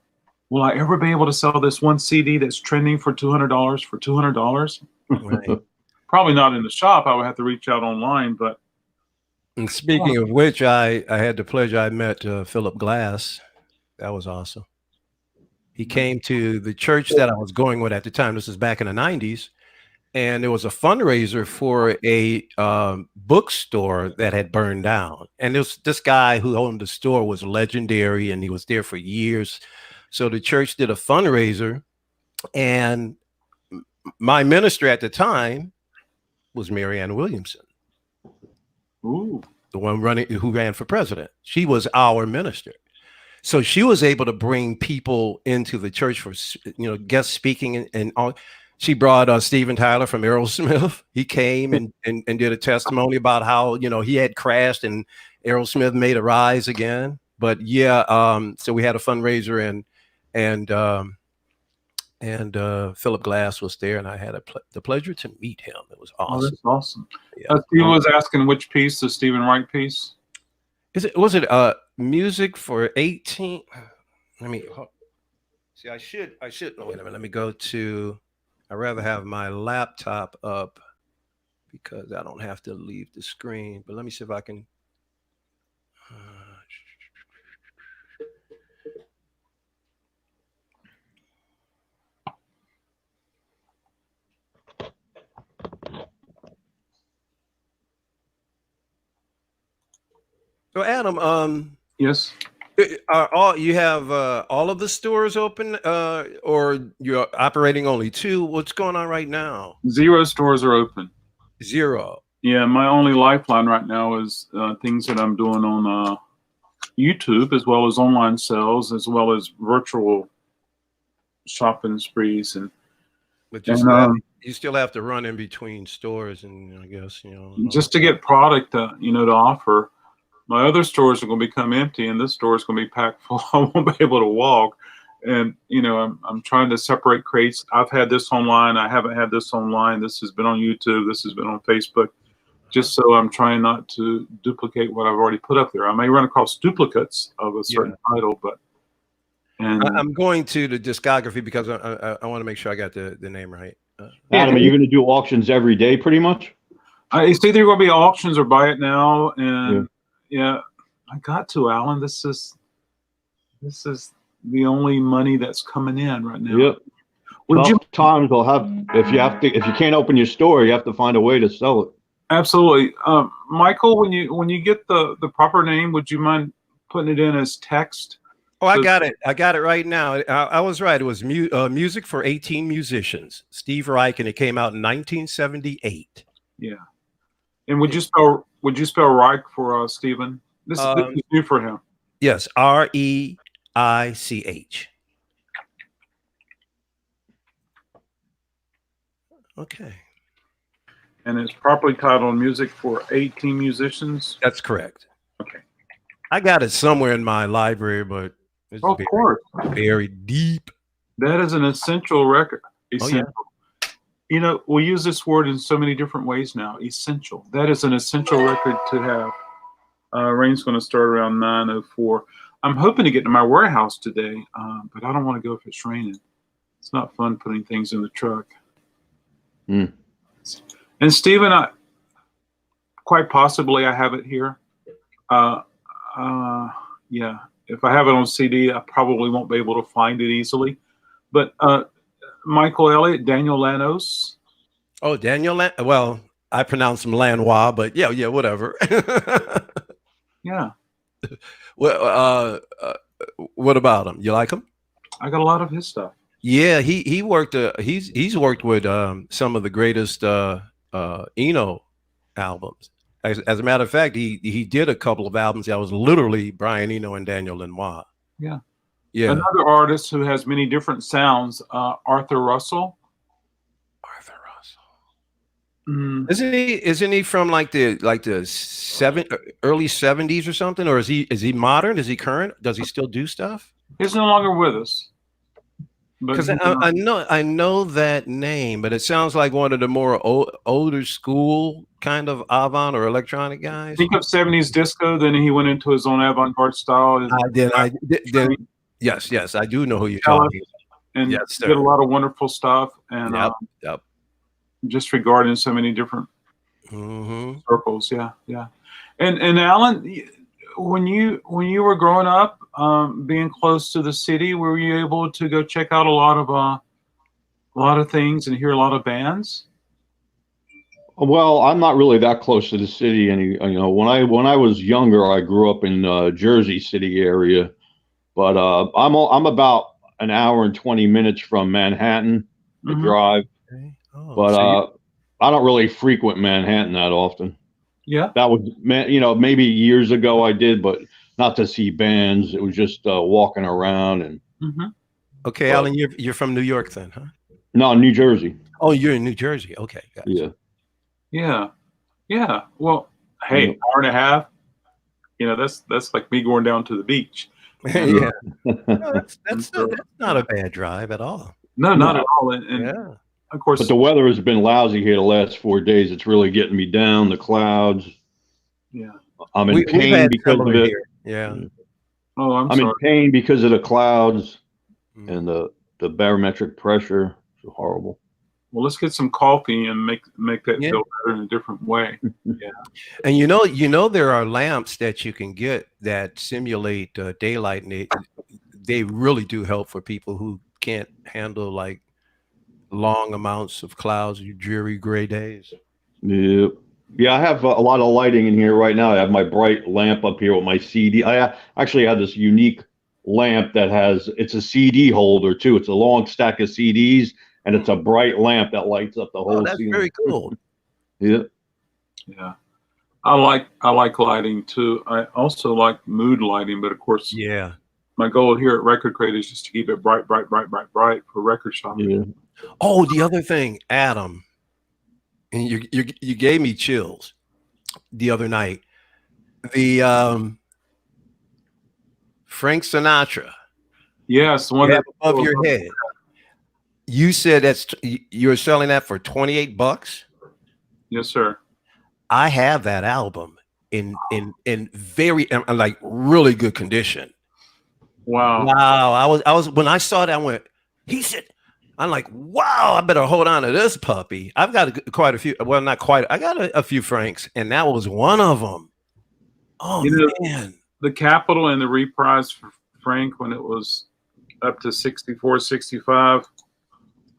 will I ever be able to sell this one CD that's trending for $200 for $200? Right. Probably not in the shop. I would have to reach out online. But and speaking of which, I had the pleasure. I met Philip Glass. That was awesome. He came to the church that I was going with at the time. This is back in the 90s. And there was a fundraiser for a bookstore that had burned down. And this guy who owned the store was legendary, and he was there for years. So the church did a fundraiser, and my minister at the time was Marianne Williamson. Ooh. The one who ran for president. She was our minister. So she was able to bring people into the church for, guest speaking and all. She brought Steven Tyler from Aerosmith. He came and did a testimony about how, he had crashed and Aerosmith made a rise again. But so we had a fundraiser and Philip Glass was there, and I had the pleasure to meet him. It was awesome. Oh, that's awesome. Yeah. Steven was asking which piece, the Stephen Wright piece. Was it Music for 18? See, I should. Oh, wait a minute. Let me go to. I'd rather have my laptop up because I don't have to leave the screen. But let me see if I can. Uh, so, Adam, Yes. are all you have all of the stores open, or you're operating only two? What's going on right now? 0 stores are open. 0. Yeah, my only lifeline right now is things that I'm doing on YouTube, as well as online sales, as well as virtual shopping sprees, But and you still have to run in between stores, and I guess just to get product, to offer. My other stores are going to become empty, and this store is going to be packed full. I won't be able to walk, and I'm trying to separate crates. I've had this online. I haven't had this online. This has been on YouTube. This has been on Facebook. Just so I'm trying not to duplicate what I've already put up there. I may run across duplicates of a certain title, but I'm going to the discography because I want to make sure I got the name right. Adam, are you going to do auctions every day, pretty much? It's either going to be auctions or buy it now, and yeah, I got to, Alan. This is the only money that's coming in right now. Yep. Times will have if you can't open your store, you have to find a way to sell it. Absolutely, Michael. When you get the proper name, would you mind putting it in as text? Oh, I got it. I got it right now. I was right. It was Music for 18 Musicians. Steve Reich, and it came out in 1978. Yeah. And would you spell Reich for Stephen? This is new for him. Yes, REICH. Okay. And it's properly titled Music for 18 Musicians. That's correct. Okay. I got it somewhere in my library, but it's of course, very deep. That is an essential record. Essential. Oh, yeah. We use this word in so many different ways now. Essential. That is an essential record to have. Rain's going to start around 9:04. I'm hoping to get to my warehouse today, but I don't want to go if it's raining. It's not fun putting things in the truck. Mm. And Stephen, quite possibly I have it here. Yeah, if I have it on CD, I probably won't be able to find it easily. But Michael Elliott, Daniel Lanos. Oh, Daniel. Well, I pronounce him Lanois, but yeah, whatever. Yeah. Well, what about him? You like him? I got a lot of his stuff. Yeah, he worked. He's worked with some of the greatest Eno albums. As a matter of fact, he did a couple of albums that was literally Brian Eno and Daniel Lanois. Yeah. Yeah. Another artist who has many different sounds, Arthur Russell. Arthur Russell. Isn't he from like the early 70s or something? Or is he modern? Is he current? Does he still do stuff? He's no longer with us. Because I know that name, but it sounds like one of the more older school kind of avant or electronic guys. Think of 70s disco, then he went into his own avant-garde style. Yes, I do know who you're talking about. And did a lot of wonderful stuff, and yep. Just regarding so many different circles. Yeah. And Alan, when you were growing up, being close to the city, were you able to go check out a lot of things and hear a lot of bands? Well, I'm not really that close to the city. When I was younger, I grew up in Jersey City area, but I'm about an hour and 20 minutes from Manhattan to drive. Okay. Oh, but I don't really frequent Manhattan that often. Yeah, that was maybe years ago I did, but not to see bands. It was just walking around and. Okay, Alan, you're from New York then, huh? No, New Jersey. Oh, you're in New Jersey. Okay, gotcha. Yeah. Well, hey, hour and a half. That's like me going down to the beach. Yeah, that's not a bad drive at all. No, not at all. And of course, but the weather has been lousy here the last 4 days. It's really getting me down. The clouds. Yeah, I'm in pain because of it. Yeah. Oh, I'm in pain because of the clouds. and the barometric pressure is horrible. Well, let's get some coffee and make that Yeah. feel better in a different way. And you know, there are lamps that you can get that simulate daylight, and they really do help for people who can't handle like long amounts of clouds or dreary gray days. Yeah. Yeah, I have a lot of lighting in here right now. I have my bright lamp up here with my CD. I actually have this unique lamp that it's a CD holder too. It's a long stack of CDs, and it's a bright lamp that lights up the whole Oh, that's ceiling. very cool. Yeah. Yeah. I like lighting too. I also like mood lighting, but of course, Yeah. my goal here at Record Crate is just to keep it bright for record shopping. Yeah. Oh, the other thing, Adam, and you gave me chills the other night. The Frank Sinatra. Yes, the one You that have above your head. You said you're selling that for $28. Yes, sir. I have that album in very like really good condition. Wow. Wow. I was when I saw that, I went, he said, I'm like, wow, I better hold on to this puppy. I've got quite a few. Well, not quite. I got a few Franks, and that was one of them. Oh, man. The Capitol and the reprise for Frank when it was up to 64, 65.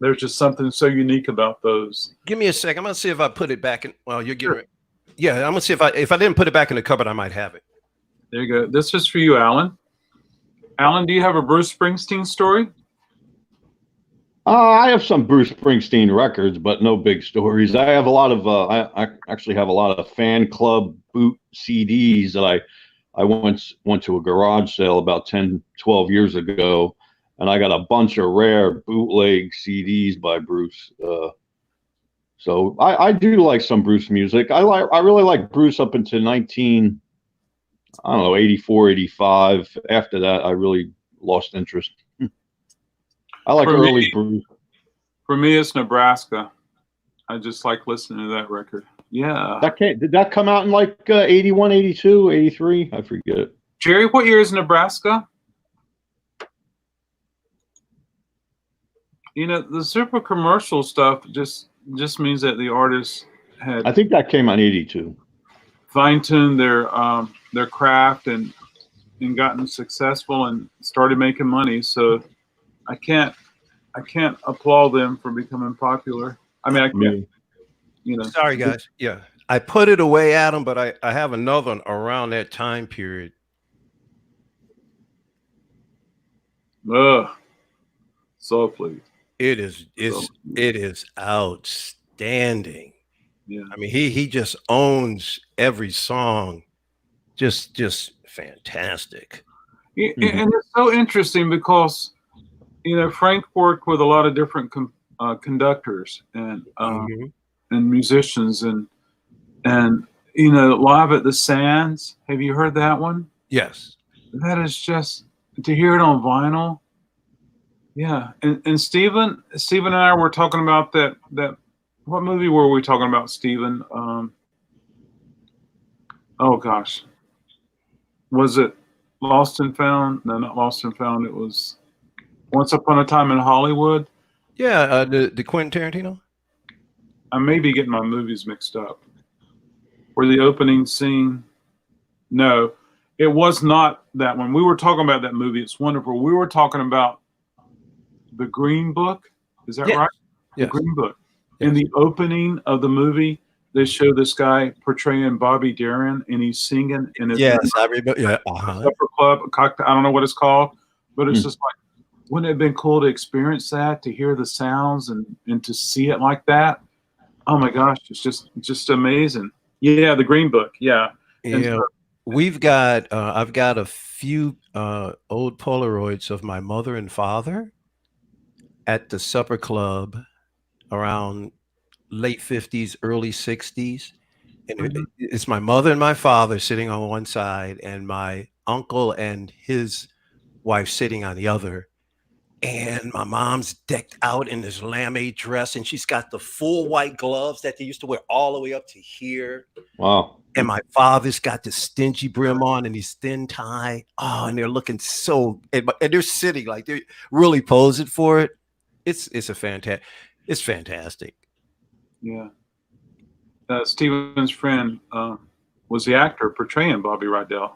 There's just something so unique about those. Give me a sec. I'm gonna see if I put it back in. Well, you're getting Sure. it. Yeah, I'm gonna see if I didn't put it back in the cupboard, I might have it. There you go. This is for you, Alan. Alan, do you have a Bruce Springsteen story? I have some Bruce Springsteen records, but no big stories. I have a lot of I actually have a lot of fan club boot CDs that I once went to a garage sale about 10, 12 years ago, and I got a bunch of rare bootleg CDs by Bruce. So I do like some Bruce music. I really like Bruce up until 84, 85. After that, I really lost interest. I like early Bruce. For me, it's Nebraska. I just like listening to that record. Yeah. Did that come out in like 81, 82, 83? I forget. Jerry, what year is Nebraska? You know, the super commercial stuff just means that the artist had I think that came out in 82. fine-tuned their craft and gotten successful and started making money. So I can't applaud them for becoming popular. I mean, I can't, you know. Sorry, guys. Yeah, I put it away, Adam, but I have another one around that time period. So pleased. It is outstanding. Yeah. I mean, he just owns every song. Just fantastic. And it's so interesting because, you know, Frank worked with a lot of different conductors and musicians and you know, Live at the Sands. Have you heard that one? Yes. That is just to hear it on vinyl. Yeah, and Stephen and I were talking about that. What movie were we talking about, Stephen? Oh gosh, was it Lost and Found? No, not Lost and Found. It was Once Upon a Time in Hollywood. Yeah, the Quentin Tarantino. I may be getting my movies mixed up. Or the opening scene. No, it was not that one. We were talking about that movie. It's wonderful. We were talking about The Green Book. Is that right? Yes. The Green Book. Yes. In the opening of the movie, they show this guy portraying Bobby Darin, and he's singing in his Yes, I remember. Yeah. supper club. Cocktail, I don't know what it's called, but it's just like, wouldn't it have been cool to experience that, to hear the sounds and to see it like that? Oh my gosh, it's just amazing. Yeah, The Green Book. Yeah. And Yeah. so- We've got I've got a few old Polaroids of my mother and father at the supper club around late 50s, early 60s. And it's my mother and my father sitting on one side and my uncle and his wife sitting on the other. And my mom's decked out in this lamé dress, and she's got the full white gloves that they used to wear all the way up to here. Wow. and my father's got the stingy brim on and he's thin tie. Oh, and they're looking so, and they're sitting like they're really posing for it. It's fantastic. Yeah. Steven's friend was the actor portraying Bobby Rydell,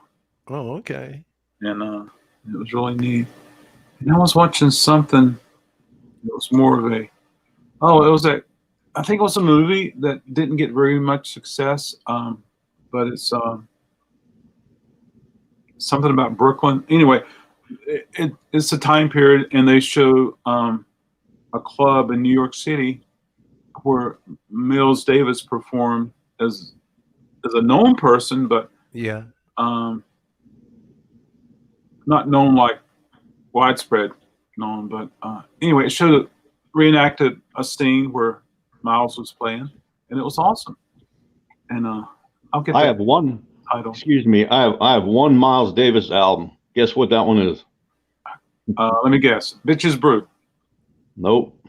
Oh, okay. and it was really neat. And I was watching something. It was more of a, I think it was a movie that didn't get very much success, but it's something about Brooklyn. Anyway, it's a time period, and they show a club in New York City where Miles Davis performed as a known person, but Yeah. not known like widespread known. But anyway, it reenacted a scene where Miles was playing, and it was awesome. And I'll get. I have one. title. Excuse me. I have one Miles Davis album. Guess what that one is? Let me guess. Bitches Brew. Nope.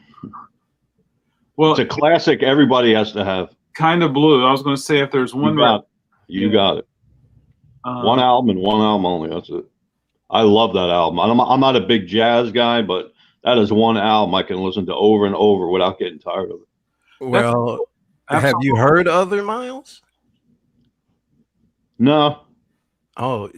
Well, It's a classic. Everybody has to have. Kind of Blue. I was going to say if there's one. You got it. One Uh, album and one album only. That's it. I love that album. I'm not a big jazz guy, but that is one album I can listen to over and over without getting tired of it. Well, have absolutely. you heard other Miles? No. Oh,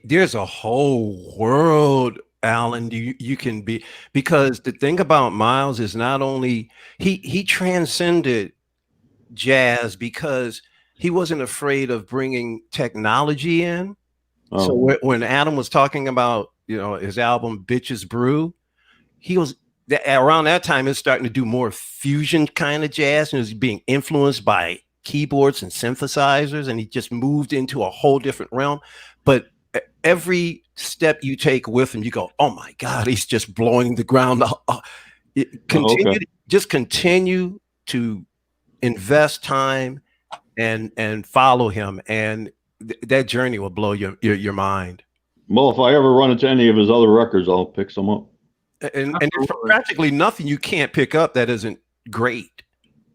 there's a whole world, Alan. You can be, because the thing about Miles is not only he transcended jazz because he wasn't afraid of bringing technology in. Oh. So when Adam was talking about his album Bitches Brew, he was around that time he was starting to do more fusion kind of jazz, and he was being influenced by keyboards and synthesizers, and he just moved into a whole different realm. But every step you take with him, you go, oh my God, he's just blowing the ground. Just continue to invest time and follow him, and that journey will blow your mind. Well, if I ever run into any of his other records, I'll pick some up. And there's practically nothing you can't pick up that isn't great.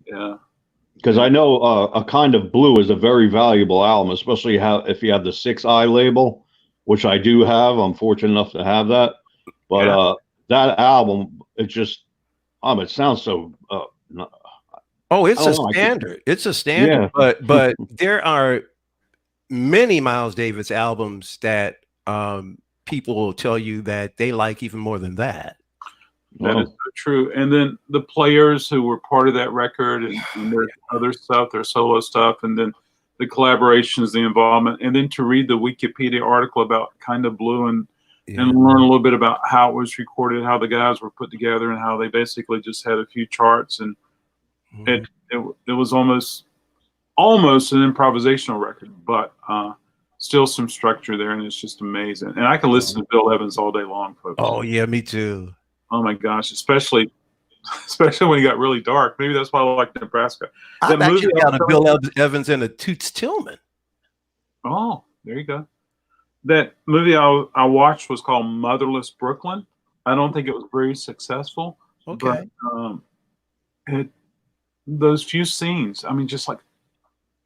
Yeah. Because I know A Kind of Blue is a very valuable album, especially if you have the 6i label, which I do have. I'm fortunate enough to have that. But that album, it sounds so. Oh, it's a standard. It's a standard. Yeah. But there are many Miles Davis albums that people will tell you that they like even more than that. That is so true. And then the players who were part of that record and their other stuff, their solo stuff, and then the collaborations, the involvement, and then to read the Wikipedia article about Kind of Blue and learn a little bit about how it was recorded, how the guys were put together, and how they basically just had a few charts, and it was almost an improvisational record, but still some structure there, and it's just amazing. And I can listen to Bill Evans all day long, folks. Oh yeah, me too. Oh my gosh, especially when he got really dark. Maybe that's why I like Nebraska. I've actually got a Bill Evans and a Toots Tillman. Oh, there you go. That movie I watched was called Motherless Brooklyn. I don't think it was very successful. Okay. But those few scenes, I mean, just like,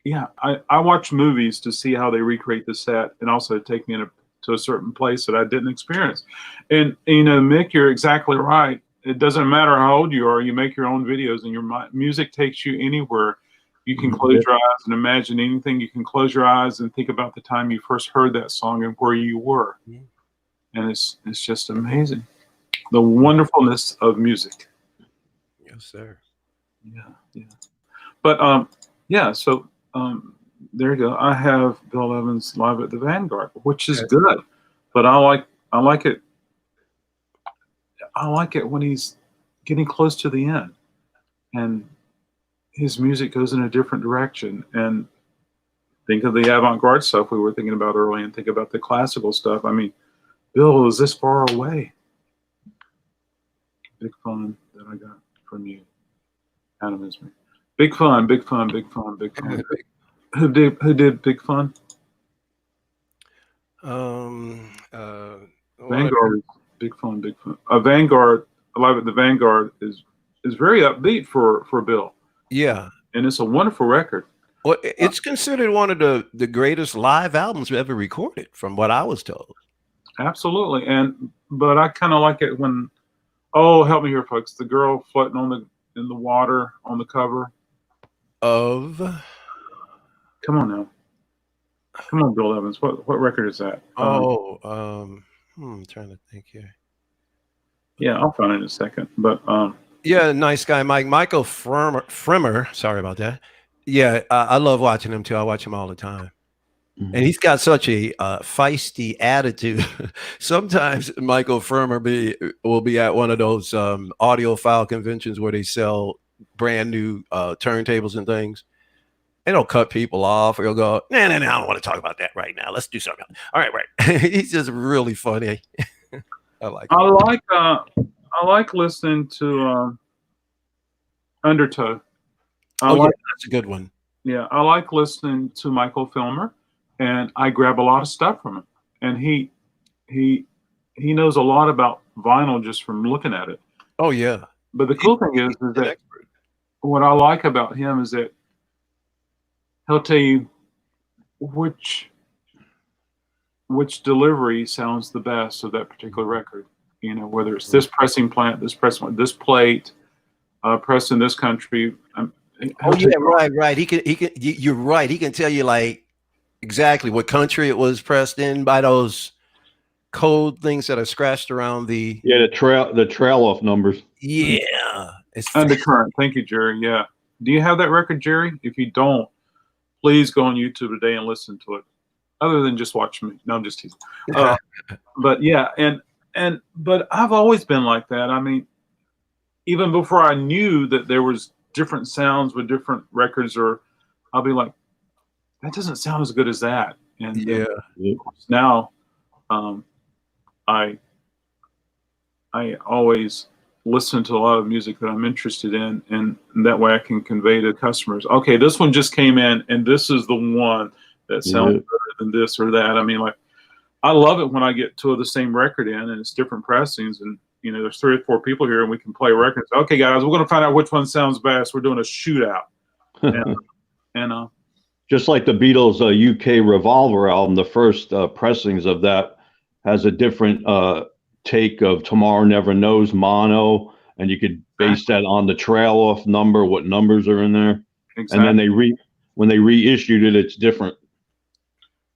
yeah, I watch movies to see how they recreate the set, and also take me to a certain place that I didn't experience. And Mick, you're exactly right. It doesn't matter how old you are. You make your own videos, and your music takes you anywhere. You can close your eyes and imagine anything. You can close your eyes and think about the time you first heard that song and where you were. And it's just amazing. The wonderfulness of music. Yes, sir. Yeah. But so there you go. I have Bill Evans live at the Vanguard, which is good. But I like it. I like it when he's getting close to the end, and his music goes in a different direction. And think of the avant-garde stuff we were thinking about earlier, and think about the classical stuff. I mean, Bill is this far away. Big fun that I got from you, Adam Ismay. Big fun, big fun, big fun, big fun. Who did Big Fun? Vanguard. Big Fun, Big Fun. Vanguard, Live at the Vanguard is very upbeat for Bill. Yeah. And it's a wonderful record. Well, it's considered one of the greatest live albums ever recorded, from what I was told. Absolutely. But I kind of like it when, oh, help me here, folks. The girl floating in the water on the cover. Of Come on now. Come on, Bill Evans. What record is that? I'm trying to think here. Yeah, I'll find it in a second. But Yeah, nice guy, Michael Fremer. Sorry about that. Yeah, I love watching him too. I watch him all the time. Mhm. And he's got such a feisty attitude. Sometimes Michael Fremer will be at one of those audiophile conventions where they sell brand new turntables and things. And he'll cut people off, or he'll go, no, I don't want to talk about that right now. Let's do something else. All right, right. He's just really funny. I like it. I like listening to Undertow. Yeah, that's a good one. Yeah, I like listening to Michael Filmer, and I grab a lot of stuff from him. And he knows a lot about vinyl just from looking at it. Oh yeah. But the cool thing is that what I like about him is that he'll tell you which delivery sounds the best of that particular record. You know, whether it's this pressing plant, this plate, pressed in this country. Oh yeah, right. He can. You're right. He can tell you like exactly what country it was pressed in by those code things that are scratched around the. Yeah, the trail off numbers. Yeah, it's Undercurrent. Thank you, Jerry. Yeah. Do you have that record, Jerry? If you don't, please go on YouTube today and listen to it. Other than just watch me. No, I'm just teasing. But yeah, but I've always been like that. I mean, even before I knew that there was different sounds with different records, or I'll be like, that doesn't sound as good as that. And yeah. Of course, now, I always listen to a lot of music that I'm interested in, and that way I can convey to customers, okay, this one just came in, and this is the one that sounds better than this or that. I mean, like, I love it when I get two of the same record in, and it's different pressings, and you know, there's 3 or 4 people here, and we can play records. Okay, guys, we're going to find out which one sounds best. We're doing a shootout, and just like the Beatles' UK Revolver album, the first pressings of that has a different take of Tomorrow Never Knows mono, and you could base that on the trail off number, what numbers are in there. exactly. And then when they reissued it, it's different.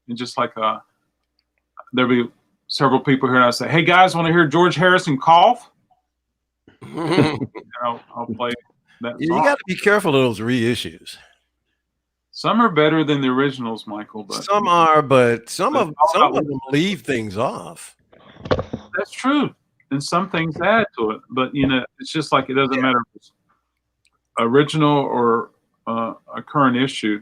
And just like there'll be several people here, and I say, hey guys, want to hear George Harrison cough? And I'll play that You song. got to be careful of those reissues. Some are better than the originals, Michael, but Some are, but some of them leave things off. that's true. And some things add to it. But you know, it's just like it doesn't matter if it's original or a current issue.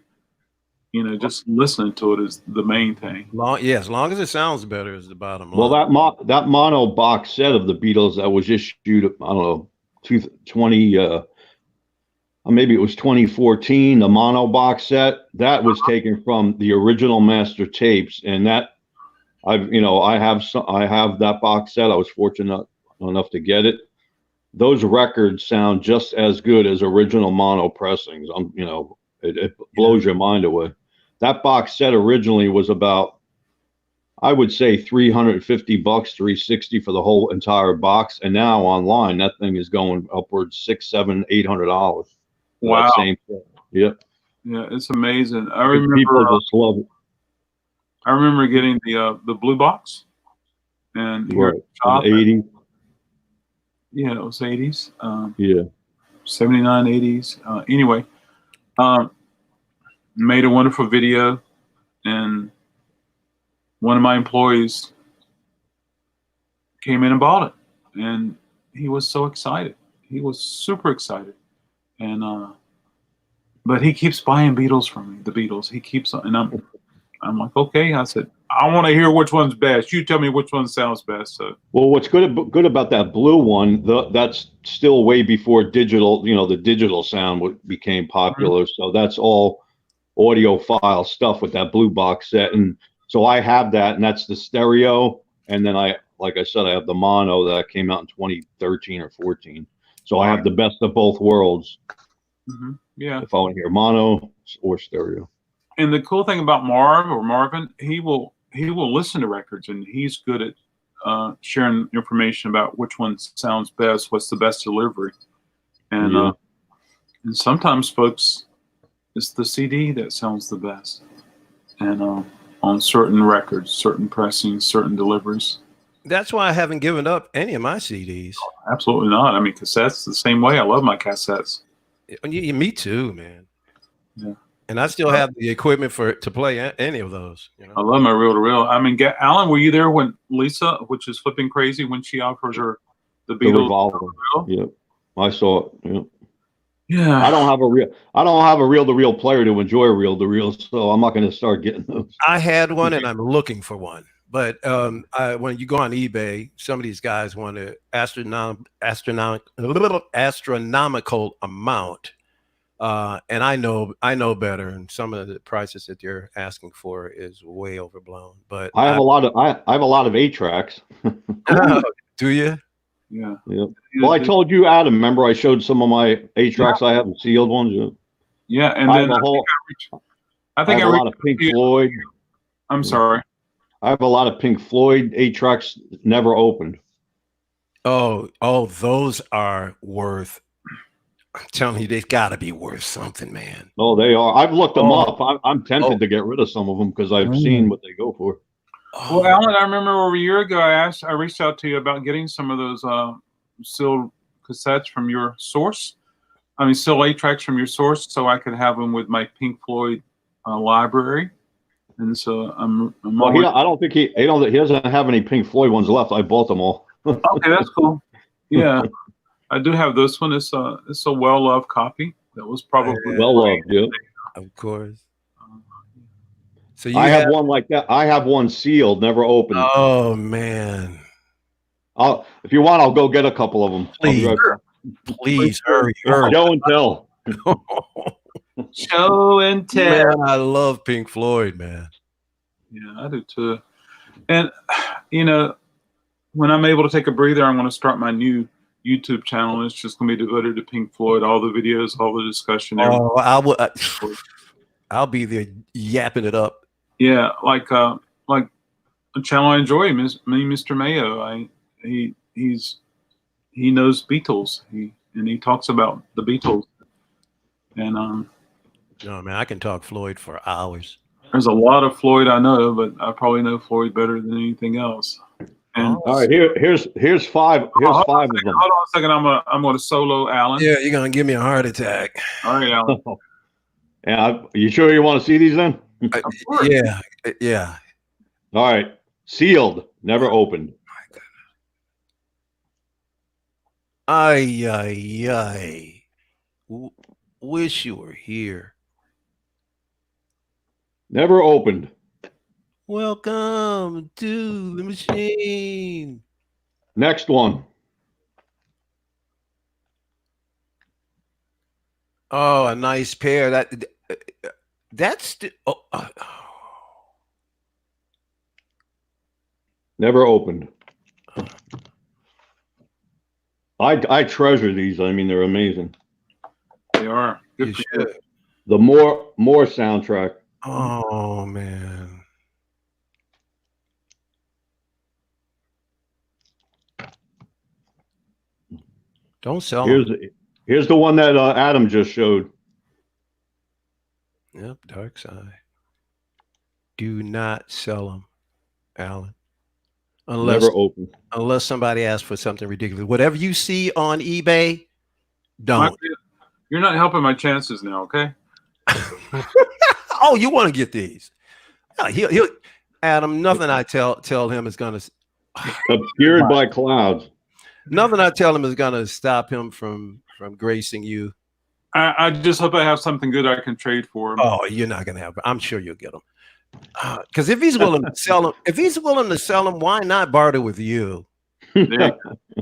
You know, just listening to it is the main thing. As long as it sounds better is the bottom line. Well, that mono box set of the Beatles that was issued, I don't know, 2020, maybe it was 2014, the mono box set that was taken from the original master tapes, and that I have that box set. I was fortunate enough to get it. Those records sound just as good as original mono pressings. It blows your mind away. That box set originally was about, I would say, $350, $360 for the whole entire box, and now online that thing is going upwards $600, $700, $800. Wow. Same thing. Yeah. Yeah, it's amazing. I People remember just love it. I remember getting the blue box, and here at the shop, 80s. yeah, it was 80s. Yeah. 79, 80s. Anyway, made a wonderful video, and one of my employees came in and bought it, and he was so excited. He was super excited, and but he keeps buying Beatles from me. The Beatles, he keeps, and I'm like, okay. I said, I want to hear which one's best. You tell me which one sounds best. So, Well, what's good about that blue one, that's still way before digital, the digital sound became popular. So that's all audiophile stuff with that blue box set. And so I have that, and that's the stereo. And then like I said, I have the mono that came out in 2013 or 14. So I have the best of both worlds. Yeah. if I want to hear mono or stereo. And the cool thing about Marvin, he will listen to records, and he's good at sharing information about which one sounds best, what's the best delivery, and Yeah. and sometimes, folks, it's the CD that sounds the best, and on certain records, certain pressings, certain deliveries. That's why I haven't given up any of my CDs. Absolutely not. I mean, cassettes the same way. I love my cassettes. Me too, man. Yeah. And I still have the equipment to play any of those. You know? I love my reel to reel. I mean, Alan, were you there when Lisa, which is flipping crazy, when she offered her the The Beatles? Revolver. Yep. I saw it. Yep. Yeah. I don't have a reel to reel player to enjoy reel to reel, so I'm not going to start getting those. I had one, and I'm looking for one. But when you go on eBay, some of these guys want an astronomical amount, and I know better. And some of the prices that you're asking for is way overblown. But I have a lot of 8-tracks. Do you? Yeah. Yep. Well, I told you, Adam. Remember, I showed some of my 8-tracks. I have the sealed ones. Yeah. Yeah, and I then have I think a lot of Pink Floyd. I'm sorry. I have a lot of Pink Floyd 8-tracks never opened. Oh, those are worth. I'm telling you, they've got to be worth something, man. Oh, they are. I've looked them up. I'm tempted to get rid of some of them because I've seen what they go for. Well, Alan, I remember over a year ago, I reached out to you about getting some of those sealed cassettes from your source. I mean, sealed 8-tracks from your source, so I could have them with my Pink Floyd library. And so I'm Well, I don't think he doesn't have any Pink Floyd ones left. I bought them all. Okay, that's cool. Yeah, I do have this one. It's a well-loved copy. That was probably well loved. Yeah, of course. So I have one like that. I have one sealed, never opened. Oh man! If you want, I'll go get a couple of them. Please hurry. Show and tell. Show and tell. Man, I love Pink Floyd, man. Yeah, I do too. And when I'm able to take a breather, I'm going to start my new YouTube channel. It's just going to be devoted to Pink Floyd, all the videos, all the discussion. Oh, I'll be there yapping it up. Yeah, like a channel I enjoy, Mr. Mayo. He knows Beatles. He talks about the Beatles. And no, man, I can talk Floyd for hours. There's a lot of Floyd I know, but I probably know Floyd better than anything else. And all right, here's 5. Here's 5 of them. Hold on a second. I'm going to solo Alan. Yeah, you're gonna give me a heart attack. All right, Alan. Yeah, you sure you want to see these then? Yeah. All right, sealed, never opened. Ay. Wish you were here. Never opened. Welcome to the machine. Next one. Oh, a nice pair. That's never opened. I treasure these. I mean, they're amazing. They are. Good for you. The more soundtrack. Oh man. Don't sell them. Here's the one that Adam just showed. Yep, Dark Side. Do not sell them, Alan. Never open. Unless somebody asks for something ridiculous. Whatever you see on eBay, don't. You're not helping my chances now, okay? Oh, you want to get these? He'll Adam. Nothing I tell him is gonna obscured by clouds. Nothing I tell him is gonna stop him from gracing you. I just hope I have something good I can trade for him. Oh, you're not gonna have. I'm sure you'll get them. Because if he's willing to sell them, why not barter with you? Yeah.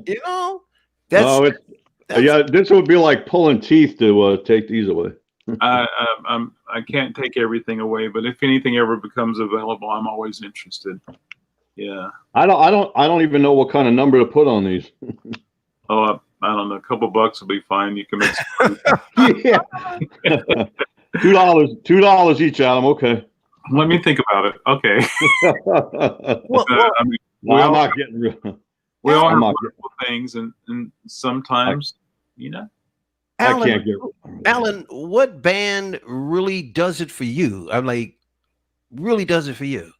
You know, this would be like pulling teeth to take these away. I can't take everything away, but if anything ever becomes available, I'm always interested. Yeah. I don't even know what kind of number to put on these. I don't know, a couple bucks will be fine. You can make some Yeah. $2 each, Adam. Okay. Let me think about it. Okay. Well, I mean, No, we I'm all, not getting real. we all I'm have not wonderful things, and sometimes, I Alan, can't get. Alan, what band really does it for you? I'm like, really does it for you?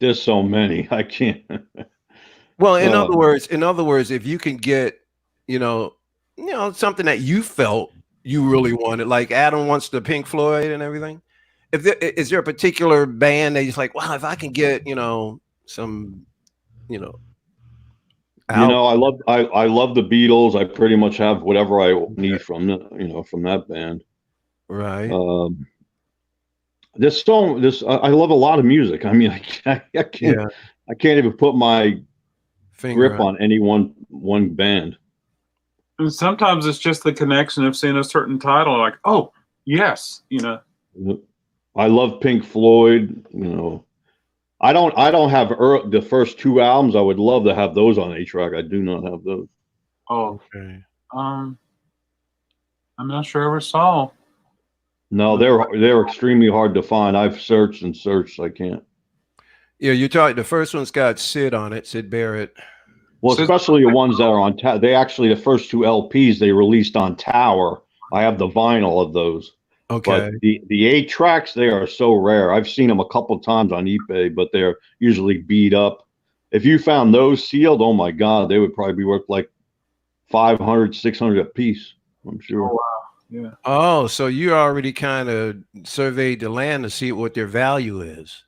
There's so many. I can't. Well, Uh, in other words, if you can get, something that you felt you really wanted, like Adam wants the Pink Floyd and everything. Is there a particular band that you're like, wow, if I can get, some, you know, out, I love the Beatles. I pretty much have whatever I need from from that band. right? Um, I love a lot of music. I mean, I can't Yeah, I can't even put my finger grip on. on any one band. and sometimes it's just the connection of seeing a certain title, like, oh, yes, I love Pink Floyd. I don't have the first two albums. I would love to have those on A-Track. I do not have those. oh, Okay. I'm not sure I ever saw. No, they're extremely hard to find. I've searched and searched. I can't. Yeah, you talk. The first one's got Sid on it, Sid Barrett. Well, Sid- especially the ones that are on they actually, the first two LPs they released on Tower. I have the vinyl of those. Okay. But the 8 tracks, they are so rare. I've seen them a couple times on eBay, but they're usually beat up. If you found those sealed, oh my God, they would probably be worth like 500, 600 a piece. I'm sure. Oh, wow. Yeah. Oh, so you already kind of surveyed the land to see what their value is.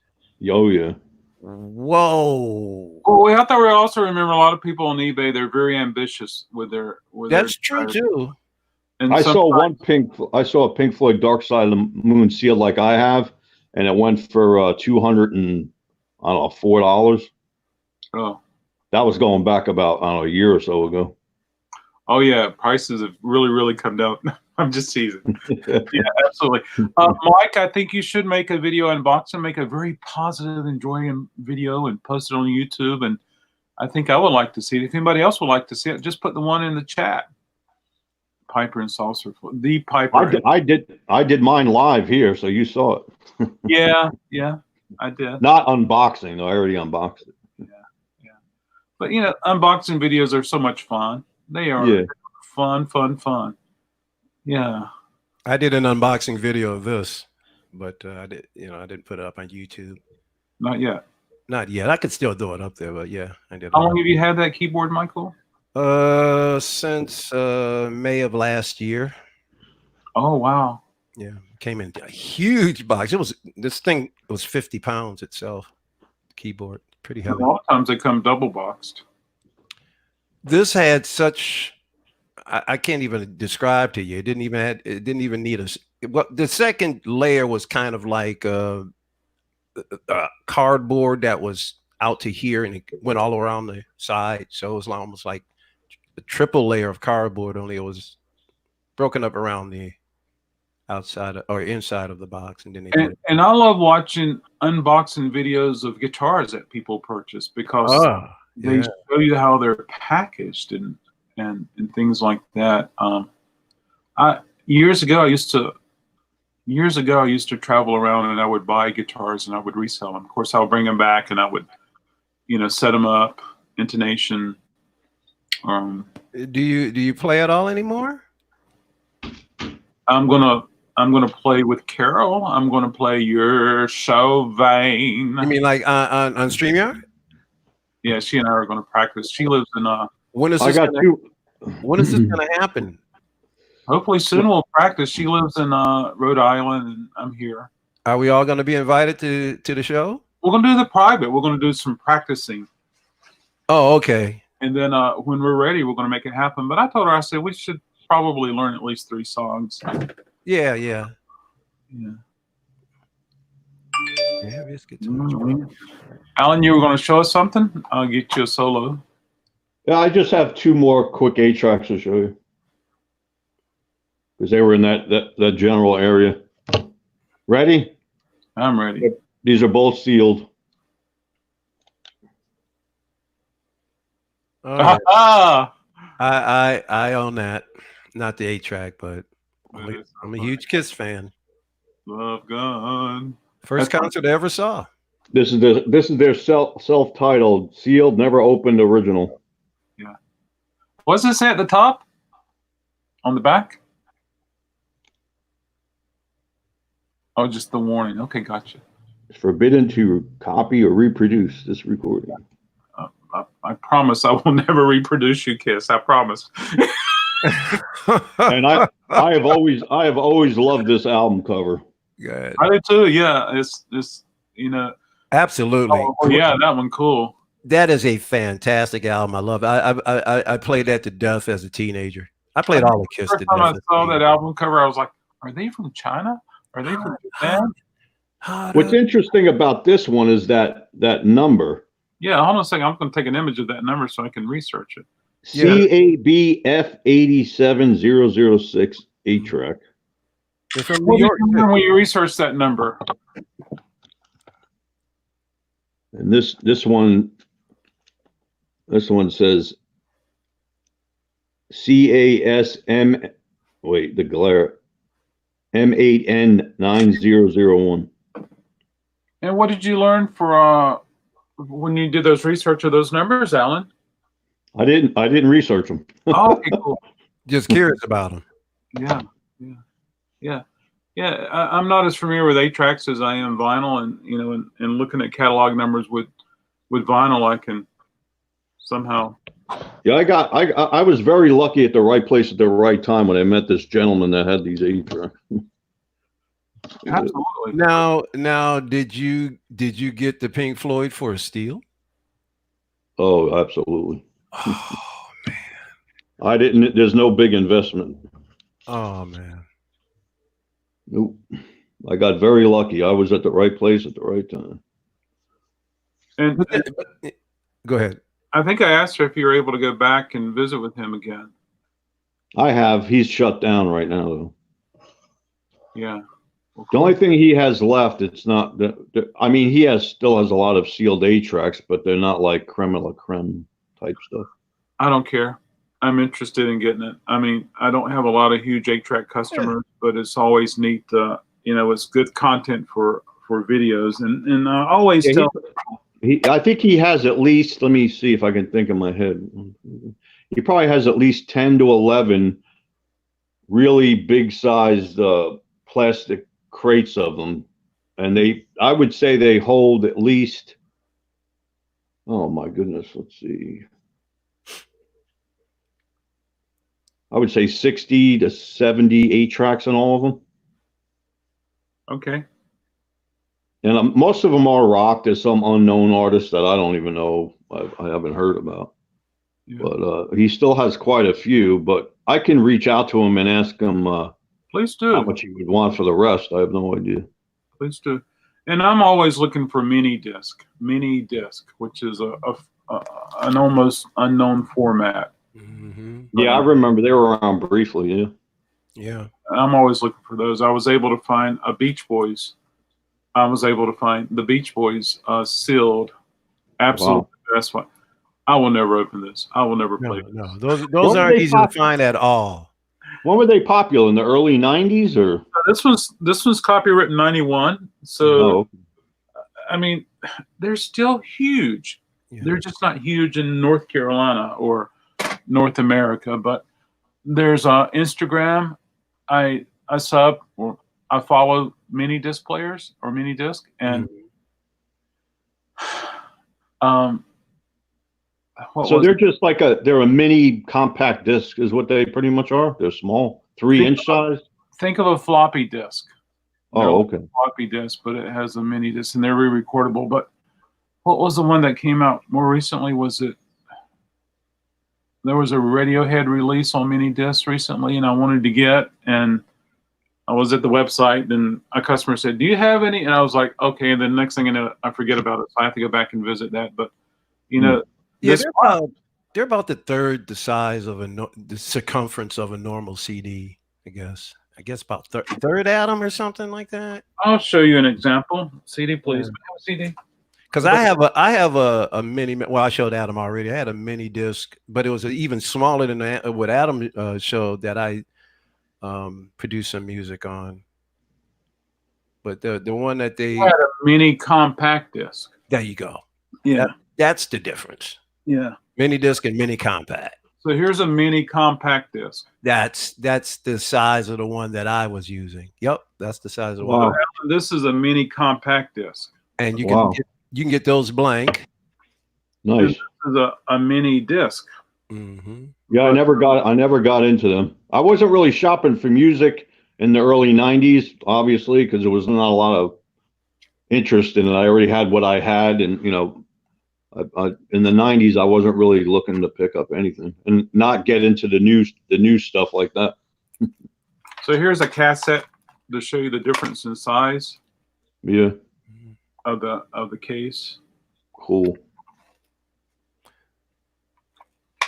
Oh yeah. Whoa. Well, we have to also remember a lot of people on eBay, they're very ambitious with their. That's true too. And I saw a Pink Floyd Dark Side of the Moon sealed like I have, and it went for 200 and I don't know, $4. Oh. That was going back about, I don't know, a year or so ago. Oh yeah, prices have really, really come down. I'm just teasing. Yeah, absolutely. Mike, I think you should make a video unboxing, make a very positive, enjoying video, and post it on YouTube. And I think I would like to see it. If anybody else would like to see it, just put the one in the chat. Piper and Saucer, the Piper. I did mine live here, so you saw it. Yeah, I did. Not unboxing though. I already unboxed it. Yeah. But unboxing videos are so much fun. They are fun. Yeah. I did an unboxing video of this, but I didn't put it up on YouTube. Not yet. Not yet. I could still do it up there, but yeah, I did. How long have you had that keyboard, Michael? Since May of last year. Oh wow. Yeah, came in a huge box. This thing was 50 pounds itself. Keyboard, pretty heavy. A lot of times they come double boxed. This had such, I can't even describe to you. It didn't even need the second layer was kind of like cardboard that was out to here and it went all around the side. So it was almost like a triple layer of cardboard, only it was broken up around the outside or inside of the box. And I love watching unboxing videos of guitars that people purchase because they show you how they're packaged and things like that. Years ago I used to travel around and I would buy guitars and I would resell them. Of course, I would bring them back and I would, set them up, intonation. Do you play at all anymore? I'm gonna play with Carol. I'm gonna play You're So Vain. You mean like on StreamYard? Yeah, she and I are gonna practice. She lives in when is this gonna happen? Hopefully soon we'll practice. She lives in Rhode Island and I'm here. Are we all gonna be invited to the show? We're gonna do the private. We're gonna do some practicing. Oh, okay. And then when we're ready, we're gonna make it happen. But I told her, I said we should probably learn at least 3 songs. Yeah. Alan, you were going to show us something? I'll get you a solo. Yeah, I just have 2 more quick 8-tracks to show you because they were in that general area. Ready? I'm ready. These are both sealed. I own that. Not the 8-track, but But it's I'm a funny. huge Kiss fan. Love Gun. First That's- concert I ever saw. This is their self-titled, sealed, never opened original. What's this at the top? On the back? Oh, just the warning. Okay, gotcha. It's forbidden to copy or reproduce this recording. I promise I will never reproduce you, Kiss. I promise. And I have always loved this album cover. Good. I do too. Yeah, it's Absolutely. Oh, yeah, that one cool. That is a fantastic album. I love it. I played that to death as a teenager. I played all the Kiss to First death. time I as a saw that teenager. album cover, I was like, "Are they from China? Are they from Japan?" What's interesting about this one is that number. Yeah, hold on a second. I'm going to take an image of that number so I can research it. CABF87006 8-track. They're from What New do you York. remember when you research that number? And this one says CASM. Wait, the glare. M8N9001. And what did you learn for when you did those research of those numbers, Alan? I didn't research them. Oh, okay, cool. Just curious about them. Yeah. I'm not as familiar with 8-tracks as I am vinyl, and and looking at catalog numbers with vinyl, I can somehow. Yeah, I was very lucky at the right place at the right time when I met this gentleman that had these 8-tracks. Absolutely. Now, did you get the Pink Floyd for a steal? Oh, absolutely. Oh man. I didn't. There's no big investment. Oh man. Nope. I got very lucky. I was at the right place at the right time. And Go ahead. I think I asked her if you were able to go back and visit with him again. I have. He's shut down right now, though. Yeah. Well, The only thing he has left, it's not. I mean, he still has a lot of sealed 8-tracks, but they're not like creme de la creme type stuff. I don't care. I'm interested in getting it. I mean, I don't have a lot of huge 8-track customers, but it's always neat. It's good content for videos, and I always Yeah, tell. I think he has at least. Let me see if I can think in my head. He probably has at least 10 to 11 really big sized plastic crates of them, and I would say they hold at least. Oh my goodness! Let's see. I would say 60 to 70 8-tracks on all of them. Okay. And most of them are rock. There's some unknown artists that I don't even know. I haven't heard about. Yeah. But he still has quite a few. But I can reach out to him and ask him Please do. how much he would want for the rest. I have no idea. Please do. And I'm always looking for mini disc, which is an almost unknown format. Mm-hmm. Yeah, I remember they were around briefly. Yeah. Yeah. I'm always looking for those. I was able to find a Beach Boys. I was able to find the Beach Boys sealed. Absolutely best one. I will never open this. I will never play this. No, those aren't easy to find at all. When were they popular? In the early 90s or? This one's copyright 91. So Oh, I mean, they're still huge. Yeah. They're just not huge in North Carolina or North America. But there's Instagram. I sub or I follow mini disc players or mini disc, and so they're just like they're a mini compact disc is what they pretty much are. They're small, 3-inch size. Think of a floppy disk. Oh, okay. Floppy disk, but it has a mini disc, and they're re-recordable. But what was the one that came out more recently? There was a Radiohead release on mini disc recently, and I wanted to get, and I was at the website, and a customer said, "Do you have any?" And I was like, "Okay." And then next thing I know, I forget about it, so I have to go back and visit that. But yeah, they're about the size of the circumference of a normal CD, I guess. About third atom or something like that. I'll show you an example. CD, please. Yeah. CD. Because I have a mini. Well, I showed Adam already. I had a mini disc, but it was even smaller than what Adam showed that I produced some music on. But the one that they I had a mini compact disc. there you go. Yeah, That's the difference. yeah. Mini disc and mini compact. So here's a mini compact disc. That's the size of the one that I was using. Yep, that's the size of the Wow. one. This is a mini compact disc. And you Wow. can get those blank. Nice. This is a mini disc. Mm-hmm. Yeah, I never got into them. I wasn't really shopping for music in the early 90s, obviously, because there was not a lot of interest in it. I already had what I had, and in the 90s, I wasn't really looking to pick up anything and not get into the new stuff like that. So here's a cassette to show you the difference in size Yeah, of the case. cool.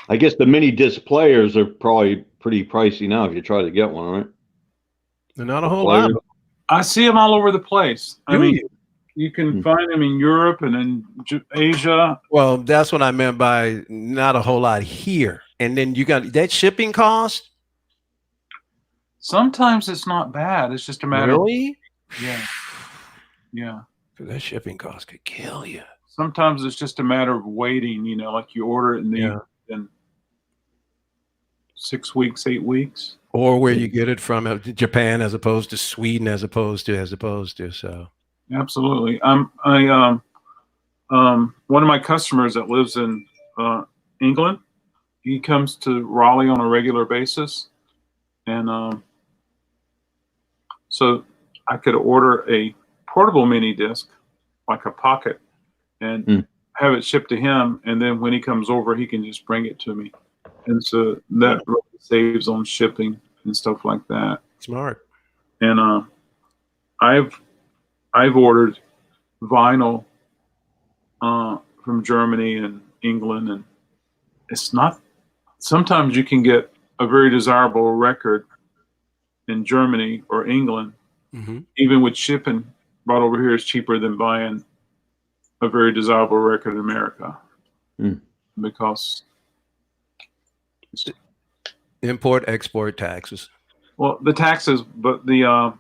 I guess the mini disc players are probably pretty pricey now if you try to get one, right? They're not a whole lot. I see them all over the place. I Do mean, you? you can find them in Europe and in Asia. Well, that's what I meant by not a whole lot here. And then you got that shipping cost. Sometimes it's not bad. It's just a matter Really? of yeah. That shipping cost could kill you. Sometimes it's just a matter of waiting, like you order it and then in 6 weeks, 8 weeks. Or where you get it from, Japan as opposed to Sweden, as opposed to. So Absolutely. One of my customers that lives in England, he comes to Raleigh on a regular basis, and so I could order a portable mini disc, like a pocket, and have it shipped to him, and then when he comes over, he can just bring it to me, and so that really saves on shipping and stuff like that. smart. And I've ordered vinyl from Germany and England, and it's not. Sometimes you can get a very desirable record in Germany or England, even with shipping brought over here is cheaper than buying a very desirable record in America, because Import, export taxes. well, the taxes, but the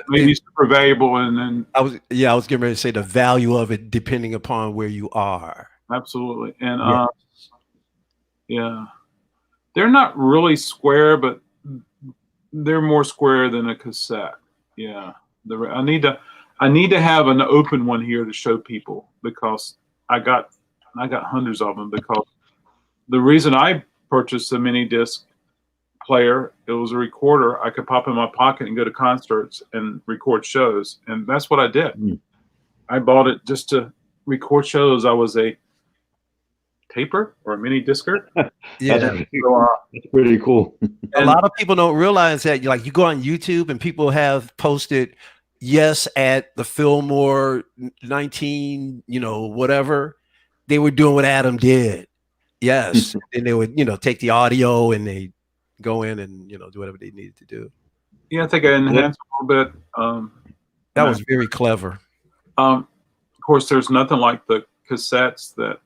maybe super valuable, and then I was getting ready to say the value of it depending upon where you are. absolutely, and they're not really square, but they're more square than a cassette. Yeah, I need to have an open one here to show people, because I got hundreds of them, because the reason I purchased a mini disc player, it was a recorder I could pop in my pocket and go to concerts and record shows, and that's what I did. I bought it just to record shows. I was a taper or a mini discer. Yeah, That's pretty cool. a lot of people don't realize that. Like, you go on YouTube and people have posted, yes, at the Fillmore 19, whatever, they were doing what Adam did. Yes, and they would, take the audio and they go in and do whatever they needed to do. Yeah, I think I enhanced a little bit. That was very clever. Of course, there's nothing like the cassettes that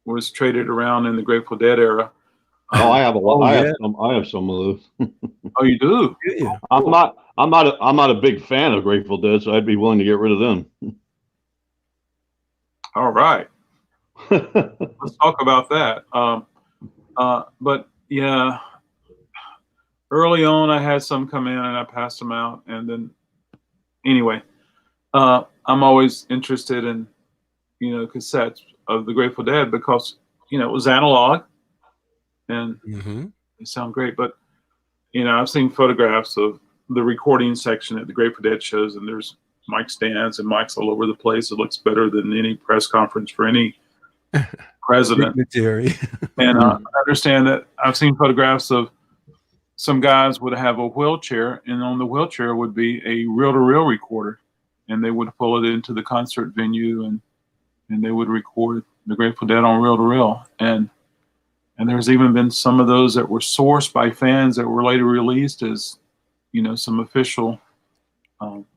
was traded around in the Grateful Dead era. Oh, I have a lot. Oh, I yeah. have some of those. Oh, you do? Yeah. I'm not a big fan of Grateful Dead, so I'd be willing to get rid of them. All right. Let's talk about that. But yeah, early on, I had some come in and I passed them out. And then, anyway, I'm always interested in, cassettes of the Grateful Dead, because, it was analog and they sound great. But, I've seen photographs of the recording section at the Grateful Dead shows, and there's mic stands and mics all over the place. It looks better than any press conference for any president. And I understand that I've seen photographs of some guys would have a wheelchair, and on the wheelchair would be a reel-to-reel recorder, and they would pull it into the concert venue, and they would record the Grateful Dead on reel-to-reel. And there's even been some of those that were sourced by fans that were later released as, some official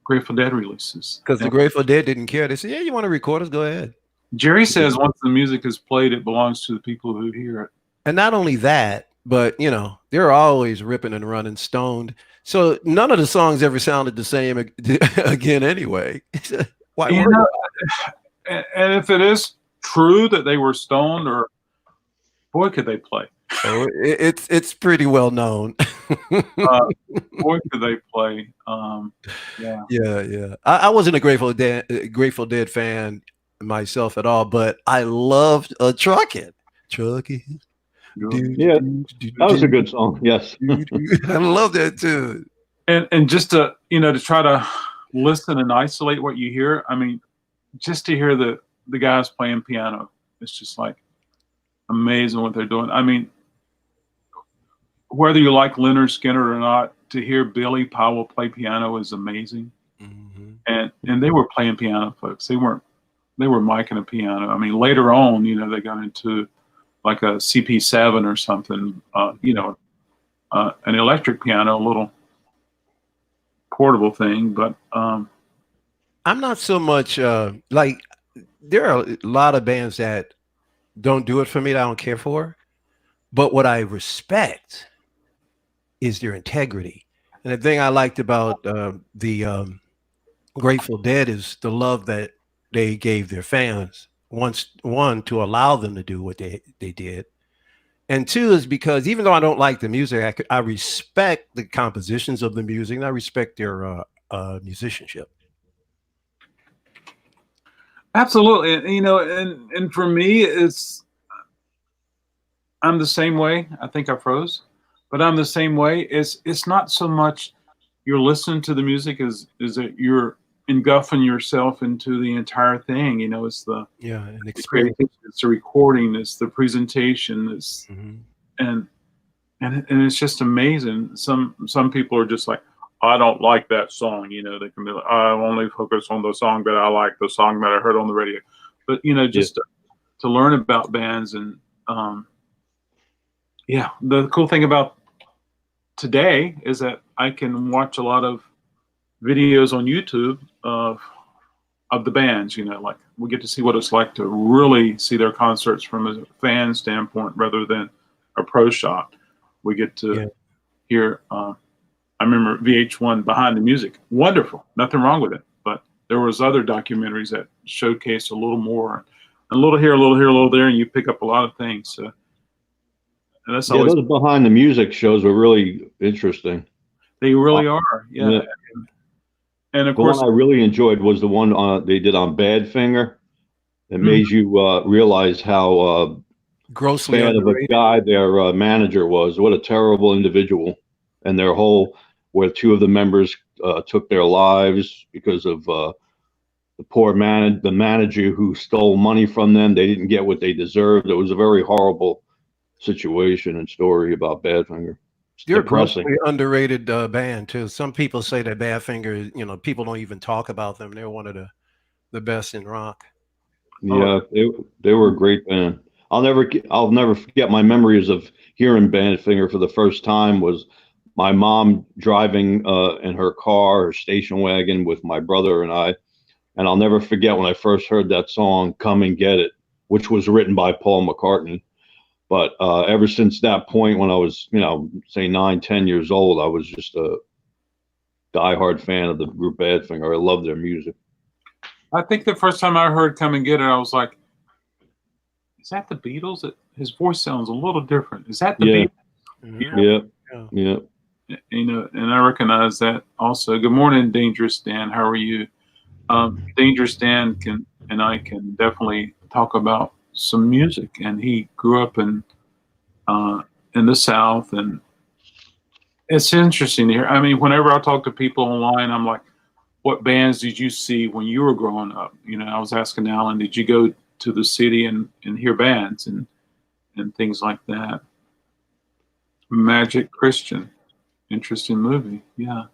Grateful Dead releases. Because the Grateful Dead didn't care. They said, "Yeah, you want to record us? Go ahead." Jerry says once the music is played, it belongs to the people who hear it. And not only that, but you know, they're always ripping and running stoned. So none of the songs ever sounded the same again anyway. Why You worry know, about and if it is true that they were stoned, or boy, could they play. Oh, it's pretty well known. Boy, could they play. Yeah. Yeah. I wasn't a Grateful Dead fan myself at all, but I loved Truckin'. Truckin'. Yeah, that was a good song. Yes. I love that too. And just to, to try to listen and isolate what you hear. I mean, just to hear the guys playing piano, it's just like amazing what they're doing. I mean, whether you like Leonard Skinner or not, to hear Billy Powell play piano is amazing. Mm-hmm. And they were playing piano, folks. They were micing a piano. I mean, later on, they got into like a CP7 or something, an electric piano, a little portable thing. But I'm not so much like, there are a lot of bands that don't do it for me that I don't care for. But what I respect is their integrity. And the thing I liked about the Grateful Dead is the love that they gave their fans. One, to allow them to do what they did. And two is because even though I don't like the music, I respect the compositions of the music, and I respect their musicianship. absolutely, and for me, I'm the same way. I think I froze, but I'm the same way. It's not so much you're listening to the music is that you're engulfing yourself into the entire thing. It's the An the experience. creativity, it's the recording, it's the presentation, Mm-hmm. and it's just amazing. Some people are just like, I don't like that song. They can be like, I only focus on the song that I like, the song that I heard on the radio. But just to learn about bands and the cool thing about today is that I can watch a lot of videos on YouTube of the bands. Like we get to see what it's like to really see their concerts from a fan standpoint rather than a pro shot. We get to hear. I remember VH1 Behind the Music, wonderful, nothing wrong with it. But there was other documentaries that showcased a little more, a little here, a little here, a little there, and you pick up a lot of things. So and that's always, those behind the music shows were really interesting. they really are, yeah. And of The course, one I really enjoyed was the one they did on Badfinger. It made you realize how Grossly bad of a underrated. guy their manager was. What a terrible individual. And where two of the members took their lives because of the the manager who stole money from them. They didn't get what they deserved. It was a very horrible situation and story about Badfinger. It's They're a depressing. grossly underrated band too. Some people say that Badfinger, people don't even talk about them. They're one of the best in rock. Yeah, they were a great band. I'll never forget my memories of hearing Badfinger for the first time. Was my mom driving in her car, her station wagon, with my brother and I. And I'll never forget when I first heard that song, Come and Get It, which was written by Paul McCartney. But ever since that point, when I was, say 9, 10 years old, I was just a diehard fan of the group Badfinger. I love their music. I think the first time I heard Come and Get It, I was like, is that the Beatles? His voice sounds a little different. Is that the Beatles? Mm-hmm. Yeah. And I recognize that also. Good morning, Dangerous Dan. How are you? Dangerous Dan and I can definitely talk about some music, and he grew up in the South, and it's interesting to hear. I mean, whenever I talk to people online, I'm like, what bands did you see when you were growing up? I was asking Alan, did you go to the city and hear bands and things like that? Magic Christian, interesting movie. Yeah,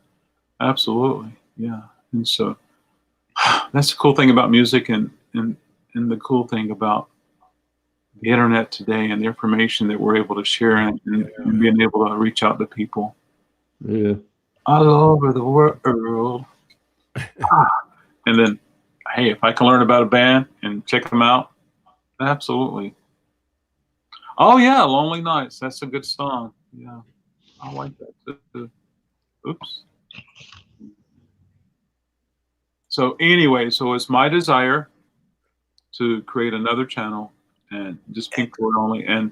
absolutely. Yeah. And so that's the cool thing about music and the cool thing about the internet today and the information that we're able to share and being able to reach out to people Yeah. all over the world. And then, hey, if I can learn about a band and check them out, absolutely. Oh yeah, Lonely Nights. That's a good song. Yeah, I like that too. Oops. So anyway, so it's my desire to create another channel and just Pink Floyd only. And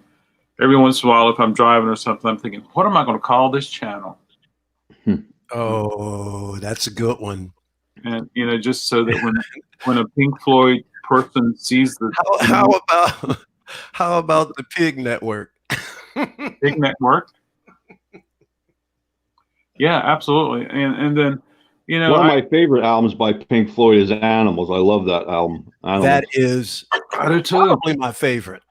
every once in a while, if I'm driving or something, I'm thinking, what am I going to call this channel? Oh, that's a good one. And just so that when a Pink Floyd person sees the how about the Pig Network? Pig Network. Yeah, absolutely. And then, one of my favorite albums by Pink Floyd is Animals. I love that album. Animals. That is probably my favorite.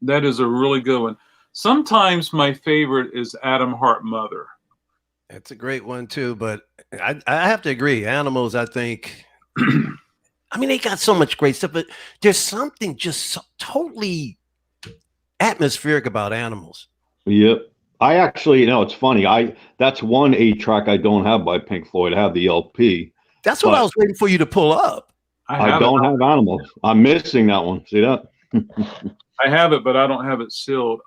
That is a really good one. Sometimes my favorite is Adam Hart Mother. That's a great one too, but I have to agree. Animals, I think, I mean, they got so much great stuff, but there's something just so totally atmospheric about Animals. Yep. I actually, it's funny. That's one 8-track I don't have by Pink Floyd. I have the LP. That's what I was waiting for you to pull up. I don't have Animals. I'm missing that one. See that? I have it, but I don't have it sealed.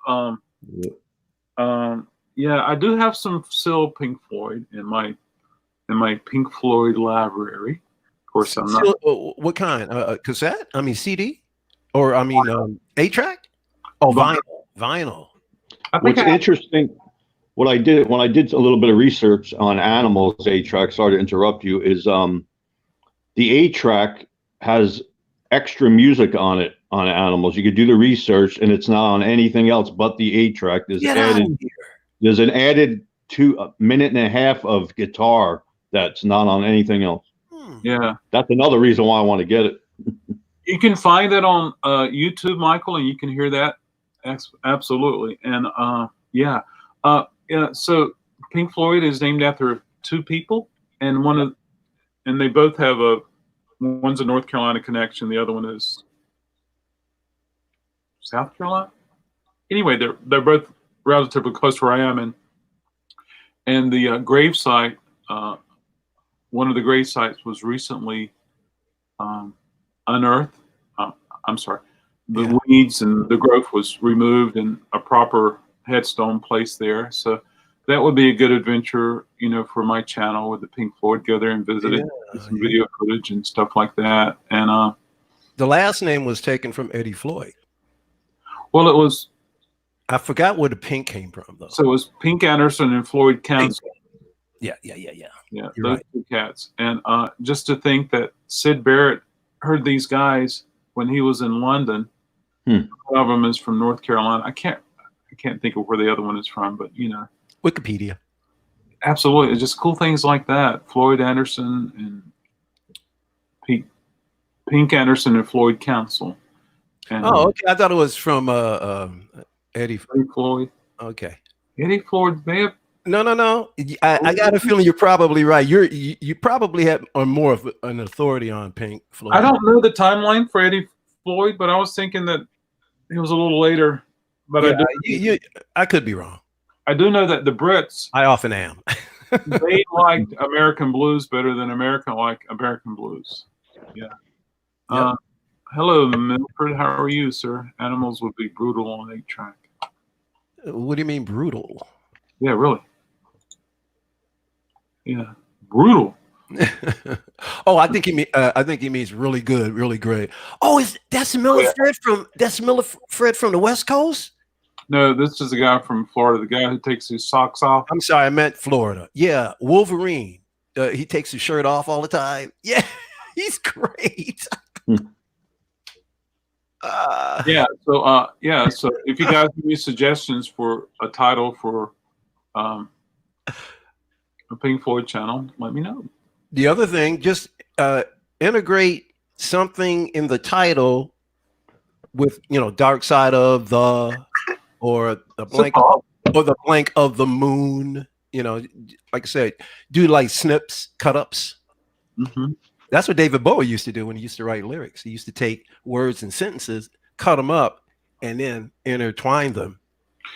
Yeah, I do have some sealed Pink Floyd in my Pink Floyd library. Of course, I'm not. What kind? Cassette? I mean, CD? Or I mean, 8-track? Oh, vinyl. What's interesting, what I did when I did a little bit of research on Animals 8-track, sorry to interrupt you, is the 8-track has extra music on it on Animals. You could do the research, and it's not on anything else but the 8-track. There's an added 2 minute and a half of guitar that's not on anything else. Yeah, that's another reason why I want to get it. You can find it on YouTube, Michael, and you can hear that. Absolutely. And yeah. So Pink Floyd is named after 2 people, and they both have one's a North Carolina connection, the other one is South Carolina. Anyway, they're both relatively close to where I am, and the grave site, one of the grave sites was recently unearthed. I'm sorry. The weeds and the growth was removed and a proper headstone placed there. So that would be a good adventure, for my channel with the Pink Floyd. Go there and visit it, some video footage and stuff like that. And the last name was taken from Eddie Floyd. Well, it was. I forgot where the Pink came from, though. So it was Pink Anderson and Floyd Council. Yeah. Yeah, those 2 cats. And just to think that Syd Barrett heard these guys when he was in London. One of them is from North Carolina. I can't think of where the other one is from, but Wikipedia. Absolutely, it's just cool things like that. Floyd Anderson and Pink Anderson and Floyd Council. And, okay. I thought it was from Eddie Floyd. Okay, Eddie Floyd may have. No. I got a feeling you're probably right. You probably are more of an authority on Pink Floyd. I don't know the timeline for Eddie Floyd, but I was thinking that it was a little later. But I could be wrong. I do know that the Brits. I often am. They liked American blues better than American blues. Yeah. Yep. Hello, Milford. How are you, sir? Animals would be brutal on 8-track. What do you mean brutal? Yeah, really. Yeah, brutal. I think he means really good, really great. Oh, that's Miller Fred from the West Coast? No, this is a guy from Florida, the guy who takes his socks off. I'm sorry, I meant Florida. Yeah, Wolverine. He takes his shirt off all the time. Yeah, he's great. So if you guys have any suggestions for a title for a Pink Floyd channel, let me know. The other thing, just integrate something in the title with, Dark Side of the, or the blank of the moon. Like I said, do like snips, cut ups. Mm-hmm. That's what David Bowie used to do when he used to write lyrics. He used to take words and sentences, cut them up, and then intertwine them,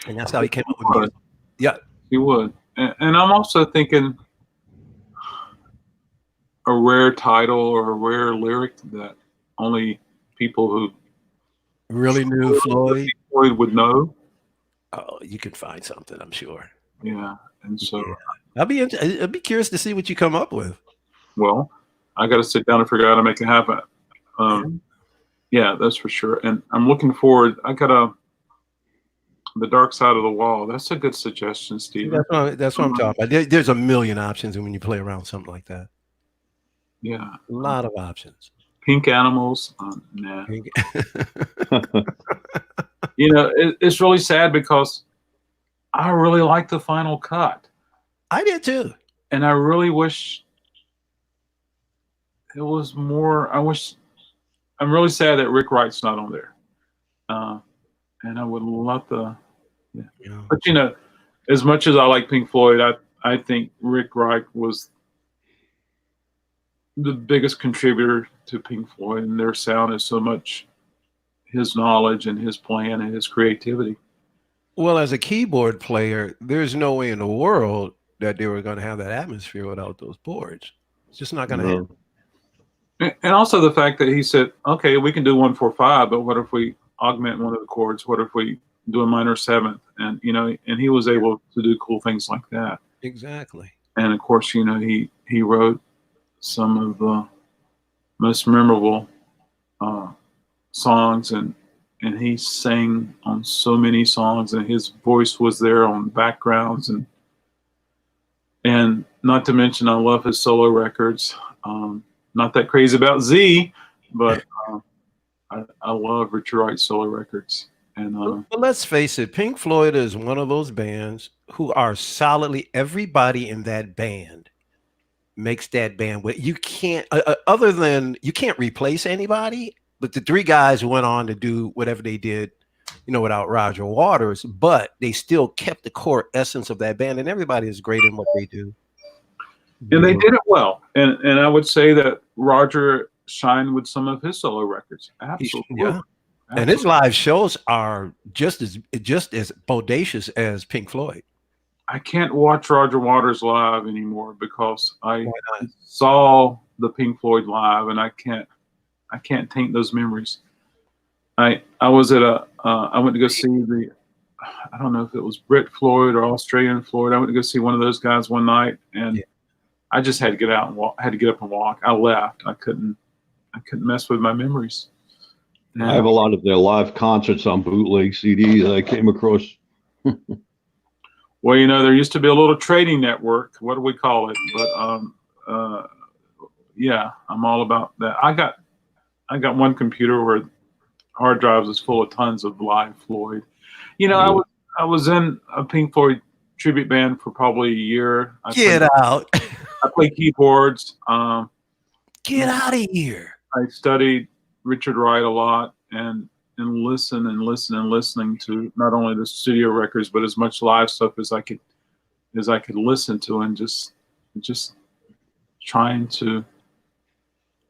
and that's how he came up with music. Yeah, he would. And I'm also thinking a rare title or a rare lyric that only people who Really knew Floyd? Floyd would know. Oh, you can find something, I'm sure. Yeah, and so Yeah. I'd be curious to see what you come up with. well, I got to sit down and figure out how to make it happen. Yeah, that's for sure. And I'm looking forward. I got The Dark Side of the Wall. That's a good suggestion, Stephen. That's what I'm talking about. There's a million options when you play around something like that. Yeah, A lot of options. Pink Animals. Nah. You know, it's really sad because I really like the final cut, I did too. and I really wish it was more. I'm really sad that Rick Wright's not on there, and I would love to. Yeah. Yeah. But you know, as much as I like Pink Floyd, I think Rick Wright was the biggest contributor to Pink Floyd, and their sound is so much his knowledge and his plan and his creativity. Well, as a keyboard player, there's no way in the world that they were going to have that atmosphere without those boards. It's just not going to happen. And also the fact that he said, okay, we can do 1-4-5, but what if we augment one of the chords? What if we do a minor seventh? And, you know, and he was able to do cool things like that. Exactly. And of course, you know, he wrote some of the most memorable songs, and he sang on so many songs, and his voice was there on backgrounds, and not to mention, I love his solo records. Not that crazy about Z, but I love Richard Wright's solo records. And But let's face it, Pink Floyd is one of those bands who are solidly, everybody in that band makes that band. You can't, other than, you can't replace anybody, but the three guys went on to do whatever they did, you know, without Roger Waters, but they still kept the core essence of that band, and everybody is great in what they do. And they did it well. And I would say that Roger shined with some of his solo records. Absolutely. Yeah. And his live shows are just as bodacious as Pink Floyd. I can't watch Roger Waters live anymore because I saw the Pink Floyd live, and I can't taint those memories. I was at I went to go see I don't know if it was Brit Floyd or Australian Floyd. I went to go see one of those guys one night, and I just had to get out and walk, had to get up and walk. I left. I couldn't mess with my memories. And I have a lot of their live concerts on bootleg CDs I came across. well, you know, there used to be a little trading network. What do we call it? But yeah, I'm all about that. I got one computer where hard drives is full of tons of live Floyd. You know, I was in a Pink Floyd tribute band for probably a year. Get out. I play keyboards. Get out of here. I studied Richard Wright a lot, and listening to not only the studio records but as much live stuff as I could listen to, and just trying to.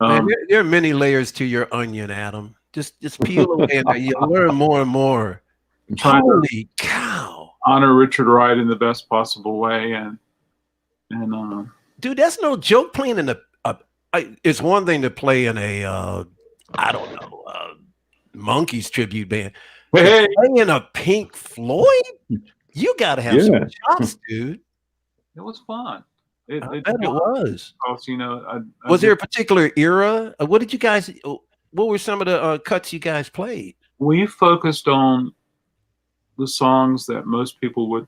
Man, there are many layers to your onion, Adam. Just peel away, and you learn more and more. Holy cow! Honor Richard Wright in the best possible way, and dude, that's no joke. Playing in it's one thing to play in a I don't know, Monkees tribute band. hey, Playing a Pink Floyd, you got to have some chops, dude. it was fun. I bet it was. Because, you know, Was there a particular era? What did you guys? What were some of the cuts you guys played? We focused on the songs that most people would.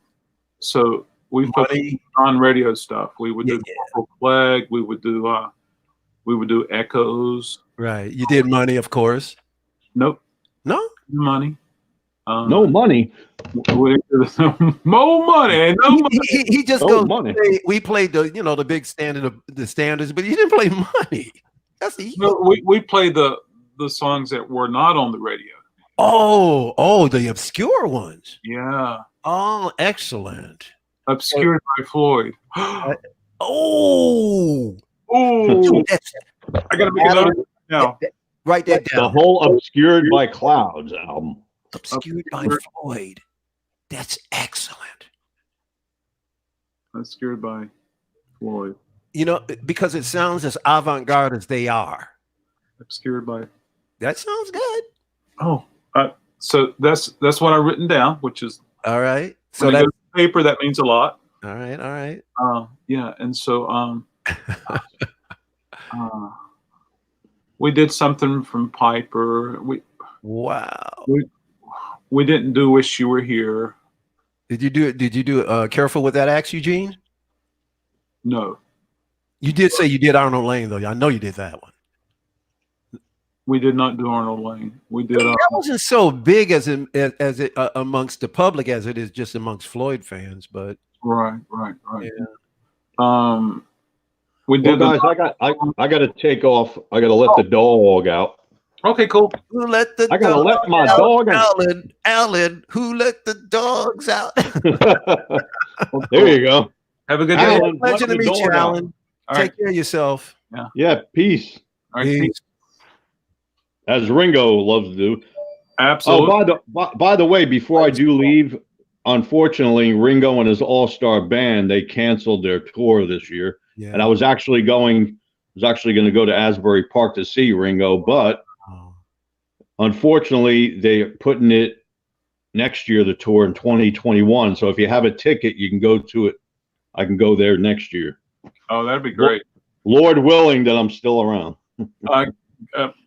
So we focused on radio stuff. We would do Purple Plague. We would do Echoes. Right. You did Money, of course. Nope. No Money. No money. More money. No money. He just No goes. money. We played the big standard, the standards, but you didn't play Money. That's No, we played the songs that were not on the radio. Oh, the obscure ones. Yeah. Oh, excellent. Obscured by Floyd. Oh, That's, I gotta make it up now. Write that down. The whole Obscured by Clouds album. Obscured by Floyd. That's excellent. Obscured by Floyd. You know, because it sounds as avant-garde as they are. Obscured by. That sounds good. Oh, so that's what I've written down, which is All right. So when it that. goes to paper, that means a lot. All right. All right. Yeah, and so we did something from Piper. Wow. We didn't do "Wish You Were Here." Did you do it? Did you do Careful with That Axe, Eugene? No, You did say you did Arnold Lane, though. I know you did that one. we did not do Arnold Lane. We did. That wasn't so big as it amongst the public as it is just amongst Floyd fans, but Right. yeah. We Well, did. guys, I got to take off. I got to let the dog out. Okay, cool. Who let the I got to dog let my out? dog out. Alan, who let the dogs out? There you go. Have a good day. Alan, Pleasure to let the meet you, dog out. Alan. All Take right. care of yourself. Yeah, peace. All right. Peace. As Ringo loves to do. Absolutely. Oh, by the way, before I do leave, unfortunately, Ringo and his all-star band, they canceled their tour this year. Yeah. And I was actually going to go to Asbury Park to see Ringo, but unfortunately, they're putting it next year, the tour in 2021. So if you have a ticket, you can go to it. I can go there next year. Oh, that'd be great. Lord willing that I'm still around.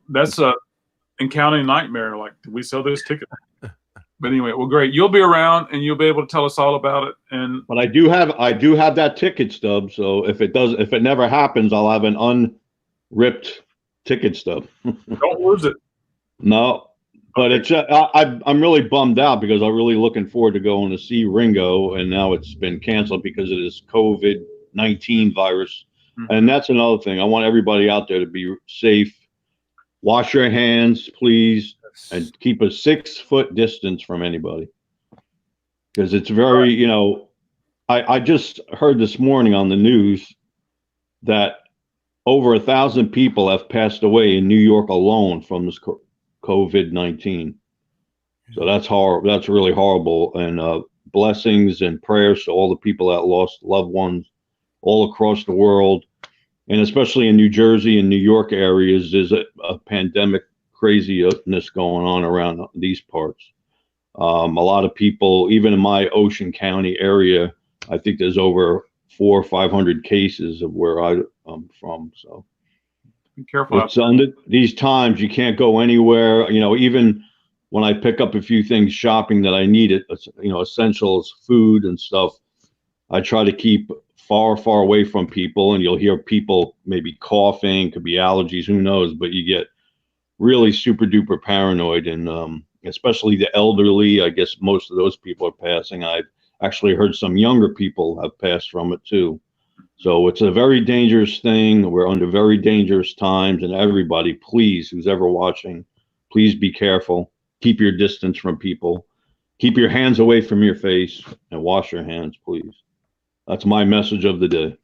That's a accounting nightmare. Like, did we sell those tickets? But anyway, well, great. You'll be around and you'll be able to tell us all about it. And But I do have that ticket stub. So if it never happens, I'll have an unripped ticket stub. don't lose it. No, but it's I'm really bummed out because I'm really looking forward to going to see Ringo, and now it's been canceled because of this COVID-19 virus. And that's another thing. I want everybody out there to be safe. Wash your hands, please, and keep a 6-foot distance from anybody. Because it's very, I just heard this morning on the news that over 1,000 people have passed away in New York alone from this COVID-19. So that's horrible. That's really horrible. And blessings and prayers to all the people that lost loved ones all across the world, and especially in New Jersey and New York areas. There's a pandemic craziness going on around these parts. A lot of people, even in my Ocean County area, I think there's over 400 or 500 cases of where I'm from. So Be careful. it's under these times you can't go anywhere. Even when I pick up a few things shopping that I need, essentials, food and stuff, I try to keep far away from people, and you'll hear people maybe coughing, could be allergies, who knows, but you get really super duper paranoid, and especially the elderly. I guess most of those people are passing. I've actually heard some younger people have passed from it too. So it's a very dangerous thing. We're under very dangerous times, and everybody, please, who's ever watching, please be careful. Keep your distance from people. Keep your hands away from your face and wash your hands, please. That's my message of the day.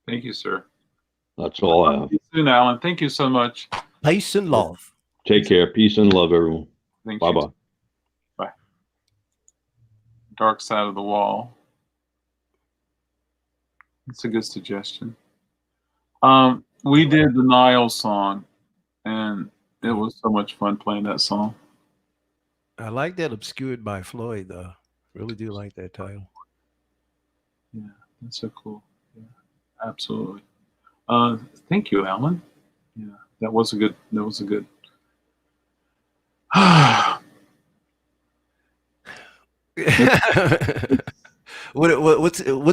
Thank you, sir. That's all I have. See you soon, Alan. Thank you so much. Peace and love. Take care. Peace and love, everyone. Thank Bye you. bye. Bye. Dark Side of the Wall. It's a good suggestion. We did the Nile song, and it was so much fun playing that song. I like that Obscured by Floyd, though. Really do like that title. Yeah, that's so cool. Yeah, absolutely. Thank you, Alan. Yeah, that was a good. What's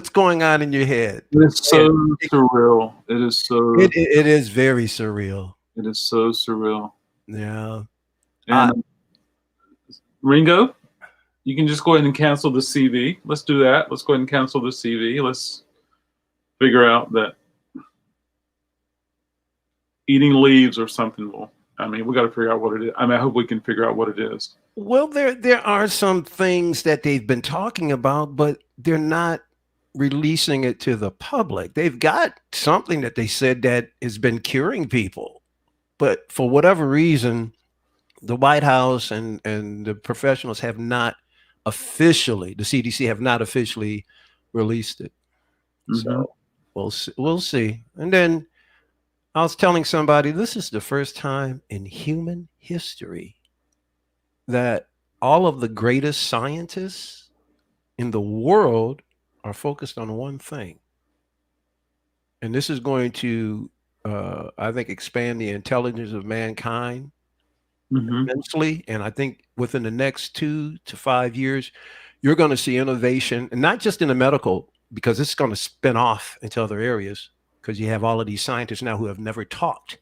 going on in your head? It's so surreal. It is so. It is very surreal. It is so surreal. Yeah. And Ringo, you can just go ahead and cancel the CV. Let's do that. Let's go ahead and cancel the CV. Let's figure out that eating leaves or something will. We got to figure out what it is. I hope we can figure out what it is. Well, there are some things that they've been talking about, but they're not releasing it to the public. They've got something that they said that has been curing people, but for whatever reason, the White House and the professionals have not officially, the CDC have not officially released it. Mm-hmm. So We'll see. And then I was telling somebody this is the first time in human history that all of the greatest scientists in the world are focused on one thing. And this is going to, I think, expand the intelligence of mankind Hmm. immensely. And I think within the next 2 to 5 years, you're going to see innovation, and not just in the medical, because it's going to spin off into other areas. Because you have all of these scientists now who have never talked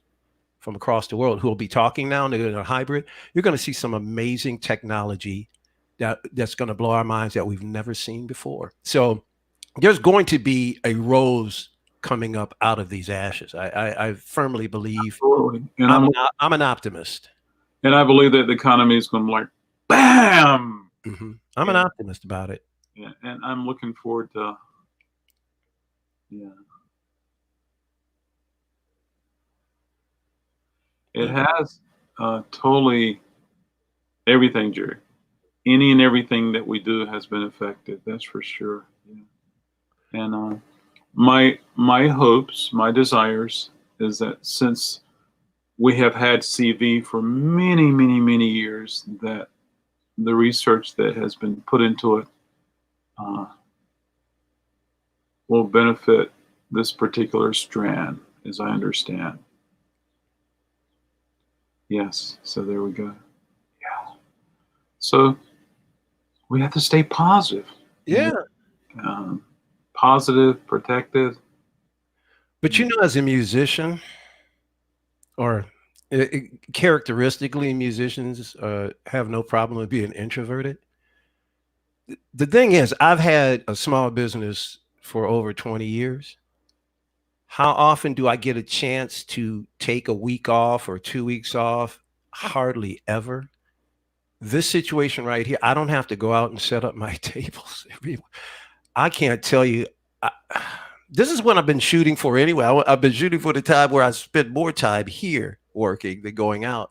from across the world who will be talking now, and they're in a hybrid. You're going to see some amazing technology that's going to blow our minds that we've never seen before. So there's going to be a rose coming up out of these ashes. I firmly believe. Absolutely. And I'm an optimist. and I believe that the economy is going to like, bam. I'm an optimist about it. Yeah, and I'm looking forward to. Yeah. It has totally everything, Jerry. Any and everything that we do has been affected. That's for sure. Yeah. And my hopes, my desires, is that since we have had CV for many, many, many years, that the research that has been put into it will benefit this particular strand, as I understand. Yes, so there we go. Yeah. So we have to stay positive. Yeah. Positive, protective. But as a musician, or characteristically, musicians have no problem with being introverted. The thing is, I've had a small business for over 20 years. How often do I get a chance to take a week off or 2 weeks off? Hardly ever. This situation right here, I don't have to go out and set up my tables. I can't tell you. This is what I've been shooting for anyway. I've been shooting for the time where I spend more time here working than going out.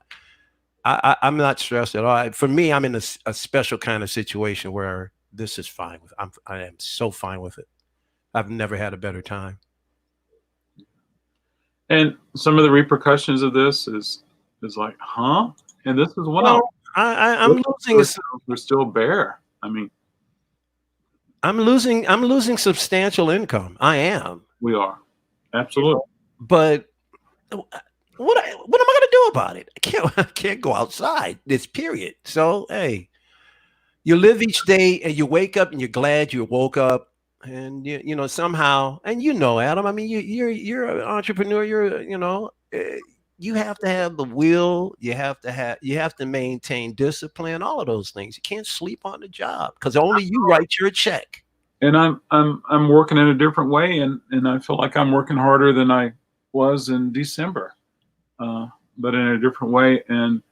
I'm not stressed at all. For me, I'm in a special kind of situation where this is fine. I am so fine with it. I've never had a better time. And some of the repercussions of this is like, huh? And this is one I'm losing. We're still bare. I mean, I'm losing substantial income. I am. We are. Absolutely. But what am I going to do about it? I can't go outside. This period. So hey, you live each day and you wake up and you're glad you woke up. And somehow, and Adam, I mean, you're an entrepreneur. You have to have the will. You have to maintain discipline. All of those things. You can't sleep on the job because only you write your check. And I'm working in a different way, and I feel like I'm working harder than I was in December, but in a different way. And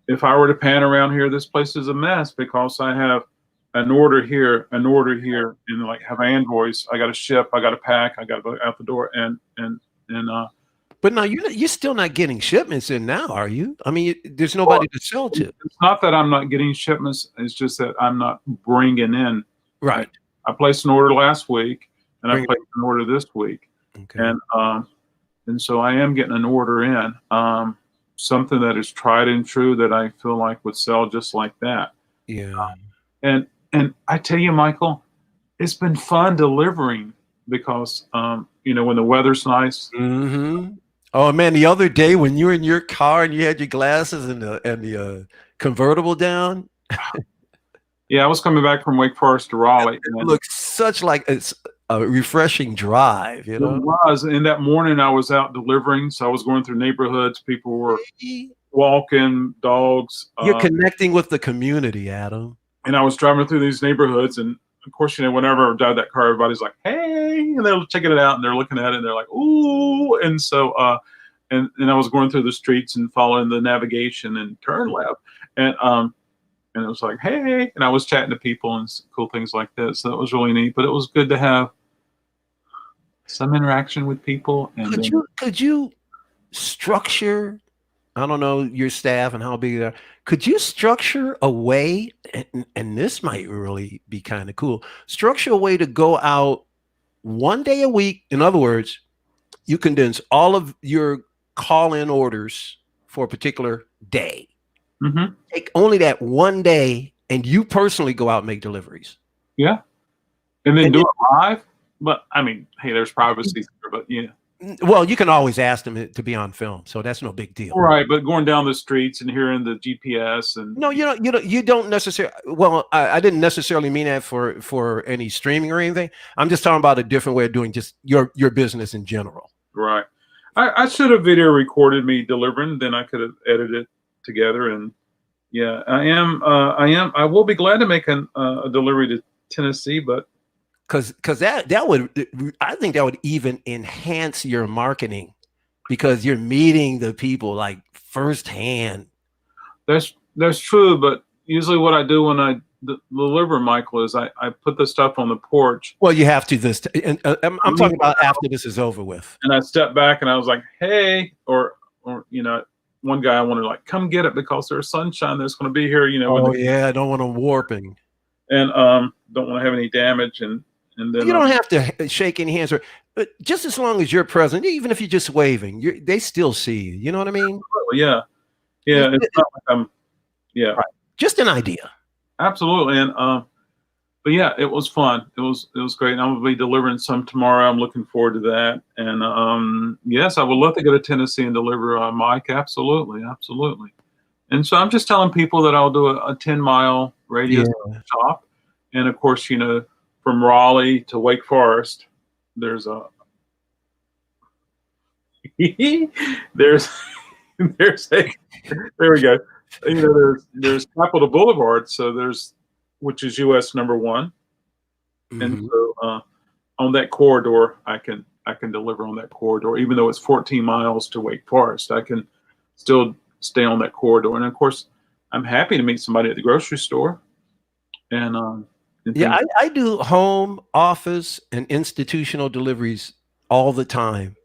if I were to pan around here, this place is a mess because I have an order here, and like have an invoice. I got to ship, I got to pack, I got to go out the door, and. But now you're still not getting shipments in now, are you? I mean, there's nobody to sell to. It's not that I'm not getting shipments. It's just that I'm not bringing in. Right. I placed an order last week, and I placed an order this week, okay. And so I am getting an order in. Something that is tried and true that I feel like would sell just like that. Yeah. And I tell you, Michael, it's been fun delivering because, when the weather's nice. Mm-hmm. Oh man, the other day when you were in your car and you had your glasses and the convertible down. Yeah, I was coming back from Wake Forest to Raleigh. It looks such like it's a refreshing drive, It was. And that morning I was out delivering, so I was going through neighborhoods. People were walking, dogs. You're connecting with the community, Adam. And I was driving through these neighborhoods, and of course, whenever I drive that car, everybody's like, "Hey," and they're checking it out, and they're looking at it, and they're like, "Ooh!" And so, and I was going through the streets and following the navigation and turn left, and it was like, "Hey," and I was chatting to people and cool things like that. So that was really neat. But it was good to have some interaction with people. And could you structure? I don't know your staff and how big they are. Could you structure a way, and this might really be kind of cool, structure a way to go out one day a week. In other words, you condense all of your call-in orders for a particular day. Mm-hmm. Take only that one day, and you personally go out and make deliveries. Yeah. And then And do it live. But I mean, hey, there's privacy there, but yeah. Well, you can always ask them to be on film, so that's no big deal. Right. But going down the streets and hearing the GPS and No, you don't necessarily. Well, I didn't necessarily mean that for any streaming or anything. I'm just talking about a different way of doing just your business in general. right. I should have video recorded me delivering, then I could have edited it together. And yeah, I will be glad to make a delivery to Tennessee, but Because that would, I think that would even enhance your marketing, because you're meeting the people like firsthand. that's true. But usually what I do when I deliver, Michael, is I put the stuff on the porch. Well, you have to and I'm talking about after this is over with. And I stepped back and I was like, hey, or one guy I wanted, like, come get it because there's sunshine that's going to be here, Oh yeah, I don't want them warping. and don't want to have any damage. And then You don't have to shake any hands, but just as long as you're present, even if you're just waving, they still see you. You know what I mean? yeah, it's not like I'm, yeah, Right. Just an idea. absolutely. And but yeah, it was fun. It was great. And I'm gonna be delivering some tomorrow. I'm looking forward to that. And yes, I would love to go to Tennessee and deliver Mike. Absolutely. And so I'm just telling people that I'll do a 10-mile radius shop. And of course, from Raleigh to Wake Forest, there's a there's there we go. There's Capitol Boulevard, so which is US #1, and so on that corridor, I can deliver on that corridor, even though it's 14 miles to Wake Forest. I can still stay on that corridor, and of course, I'm happy to meet somebody at the grocery store, and yeah, I do home, office, and institutional deliveries all the time,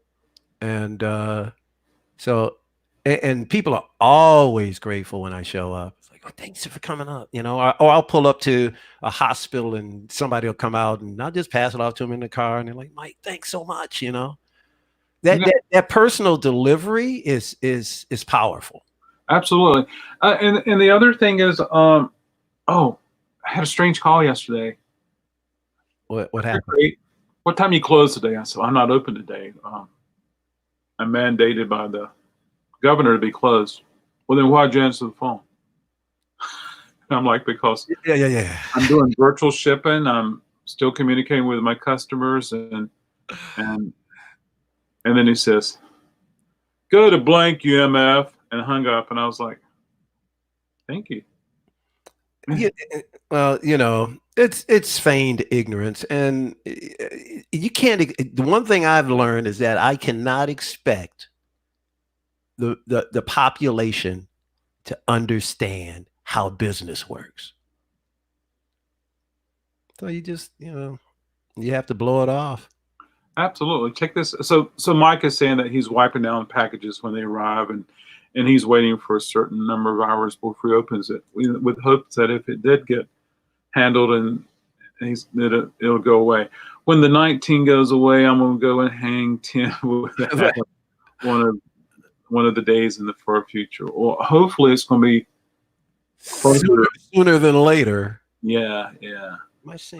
and so. And people are always grateful when I show up. It's like, oh, thanks for coming up, or I'll pull up to a hospital and somebody will come out and I'll just pass it off to them in the car. And they're like, Mike, thanks so much. That personal delivery is powerful. Absolutely. And the other thing is, I had a strange call yesterday. What happened? What time you close today? I said, I'm not open today. I'm mandated by the governor to be closed. Well, then why'd you answer the phone? I'm like, because yeah. I'm doing virtual shipping. I'm still communicating with my customers, and then he says, go to blank UMF, and hung up. And I was like, thank you. Yeah, well, it's feigned ignorance, and you can't. The one thing I've learned is that I cannot expect the population to understand how business works. So you just, you have to blow it off. Absolutely. Check this. So Mike is saying that he's wiping down packages when they arrive, and he's waiting for a certain number of hours before he opens it, with hopes that if it did get handled and it'll go away. When the 19 goes away, I'm going to go and hang 10 with that one of the days in the far future. Well, hopefully it's going to be sooner than later. Yeah.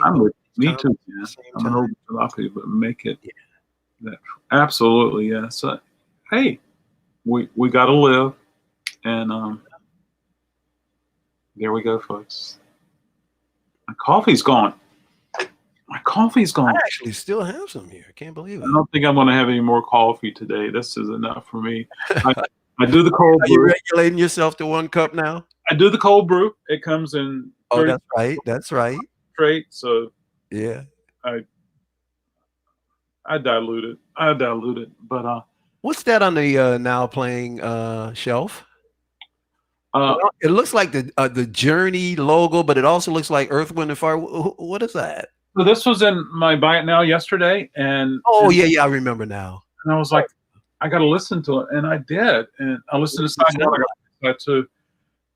I'm with me too. Yeah. I'm an old jalopy, but make it. Yeah. Absolutely, yeah. So, hey, we got to live, and there we go, folks. My coffee's gone. I actually still have some here. I can't believe it. I don't think I'm going to have any more coffee today. This is enough for me. I do the cold brew. Are you regulating yourself to 1 cup now? I do the cold brew. It comes in. Oh, that's right. That's right. Straight. So yeah, I dilute it. But what's that on the now playing shelf? It looks like the Journey logo, but it also looks like Earth, Wind, and Fire. What is that? So this was in my Buy It Now yesterday, and yeah, I remember now. And I was like, I got to listen to it, and I did, and I listened to side one, I got to,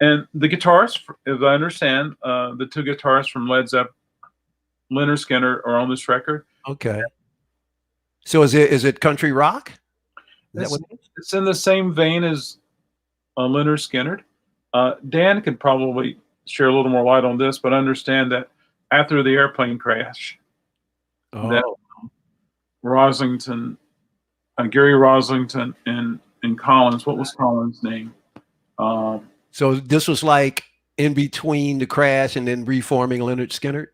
and the guitarists, as I understand, the 2 guitarists from Led Zeppelin, Leonard Skinner, are on this record. Okay. So is it country rock? Is that It's, what it is? it's in the same vein as Leonard Skinner. Dan could probably share a little more light on this, but understand that after the airplane crash, that Oh, Roslington, Gary Roslington and Collins, what was Collins' name? so this was like in between the crash and then reforming Leonard Skinner.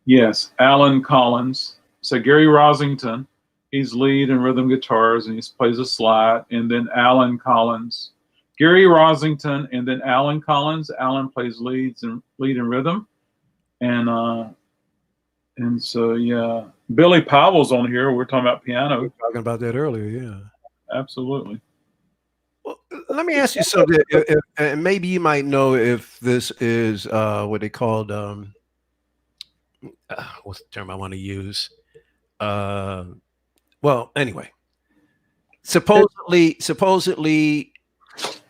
Yes, Alan Collins. So Gary Roslington, he's lead and rhythm guitars and he plays a slide, and then Alan Collins. Gary Roslington and then Alan Collins. Alan plays lead and rhythm. And so yeah. Billy Powell's on here. We're talking about We piano. were talking about that earlier, yeah. Absolutely. Well, let me ask you something, and maybe you might know if this is what they called what's the term I want to use? Well, anyway, supposedly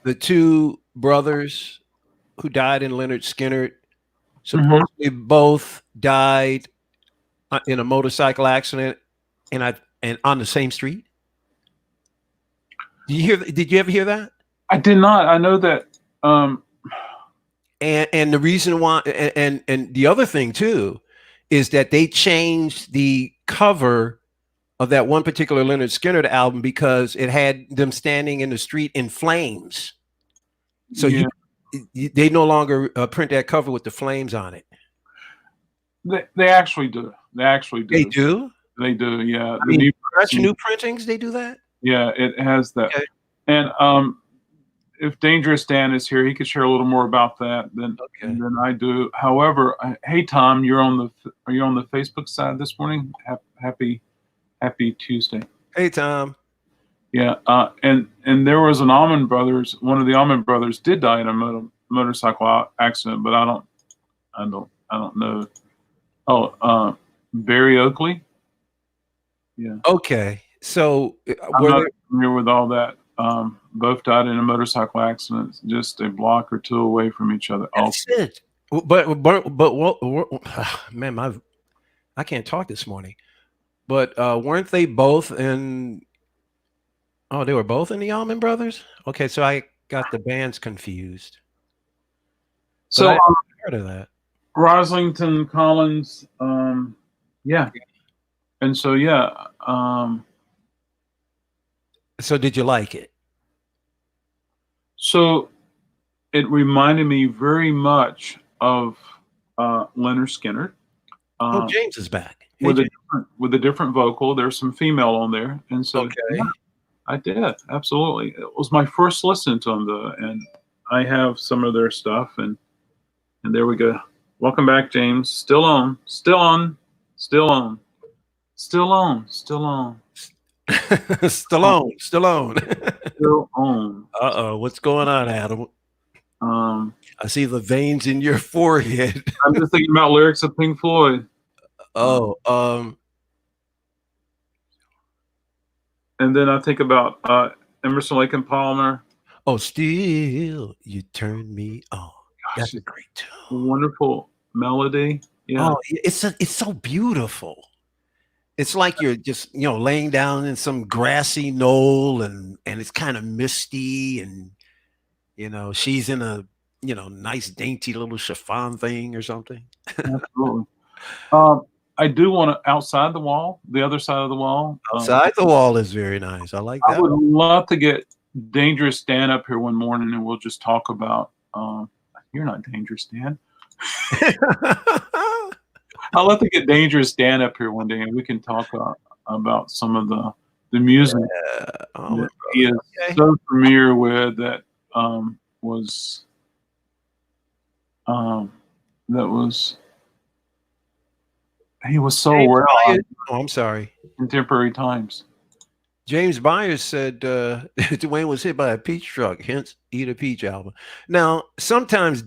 the two brothers who died in Leonard Skinner supposedly both died in a motorcycle accident and on the same street. Did you ever hear that? I did not. I know that And the reason why, and the other thing too, is that they changed the cover of that one particular Leonard Skinner album because it had them standing in the street in flames. So yeah, they no longer print that cover with the flames on it. they actually do. They actually do. They do. They do. Yeah. I mean, new printings, they do that. Yeah, it has that. Okay. And if Dangerous Dan is here, he could share a little more about that than I do. However, hey Tom, are you on the Facebook side this morning? Happy Tuesday. Hey Tom. Yeah, and there was an Almond Brothers. One of the Almond Brothers did die in a motorcycle accident, but I don't know. Oh, Barry Oakley. Yeah. Okay, so I'm not familiar with all that. Both died in a motorcycle accident, just a block or two away from each other. That's it. But man, I can't talk this morning. But weren't they both in? Oh, they were both in the Allman Brothers. Okay, so I got the bands confused. So I heard of that. Roslington, Collins, yeah, and so yeah. So did you like it? So it reminded me very much of Leonard Skinner. Oh, James is back. Hey, with a different vocal. There's some female on there, and so okay. yeah, I did absolutely. It was my first listen to them, though, and I have some of their stuff, and there we go. Welcome back, James. Still on. Stallone. Still on. What's going on, Adam? I see the veins in your forehead. I'm just thinking about lyrics of Pink Floyd. Oh, and then I think about Emerson, Lake and Palmer. Oh, still you turn me on. That's a great tune. Wonderful melody. Yeah. Oh, it's so beautiful. It's like you're just laying down in some grassy knoll and it's kind of misty and she's in a nice dainty little chiffon thing or something. Absolutely. I do want to Outside the Wall, the other side of the wall. Outside the Wall is very nice. I like that. I would love to get Dangerous Dan up here one morning and we'll just talk about you're not Dangerous Dan. I'd love to get Dangerous Dan up here one day and we can talk about some of the music that he is so familiar with that he was so well. Oh, I'm sorry. Contemporary times. James Byers said Dwayne was hit by a peach truck, hence Eat a Peach album. Now, sometimes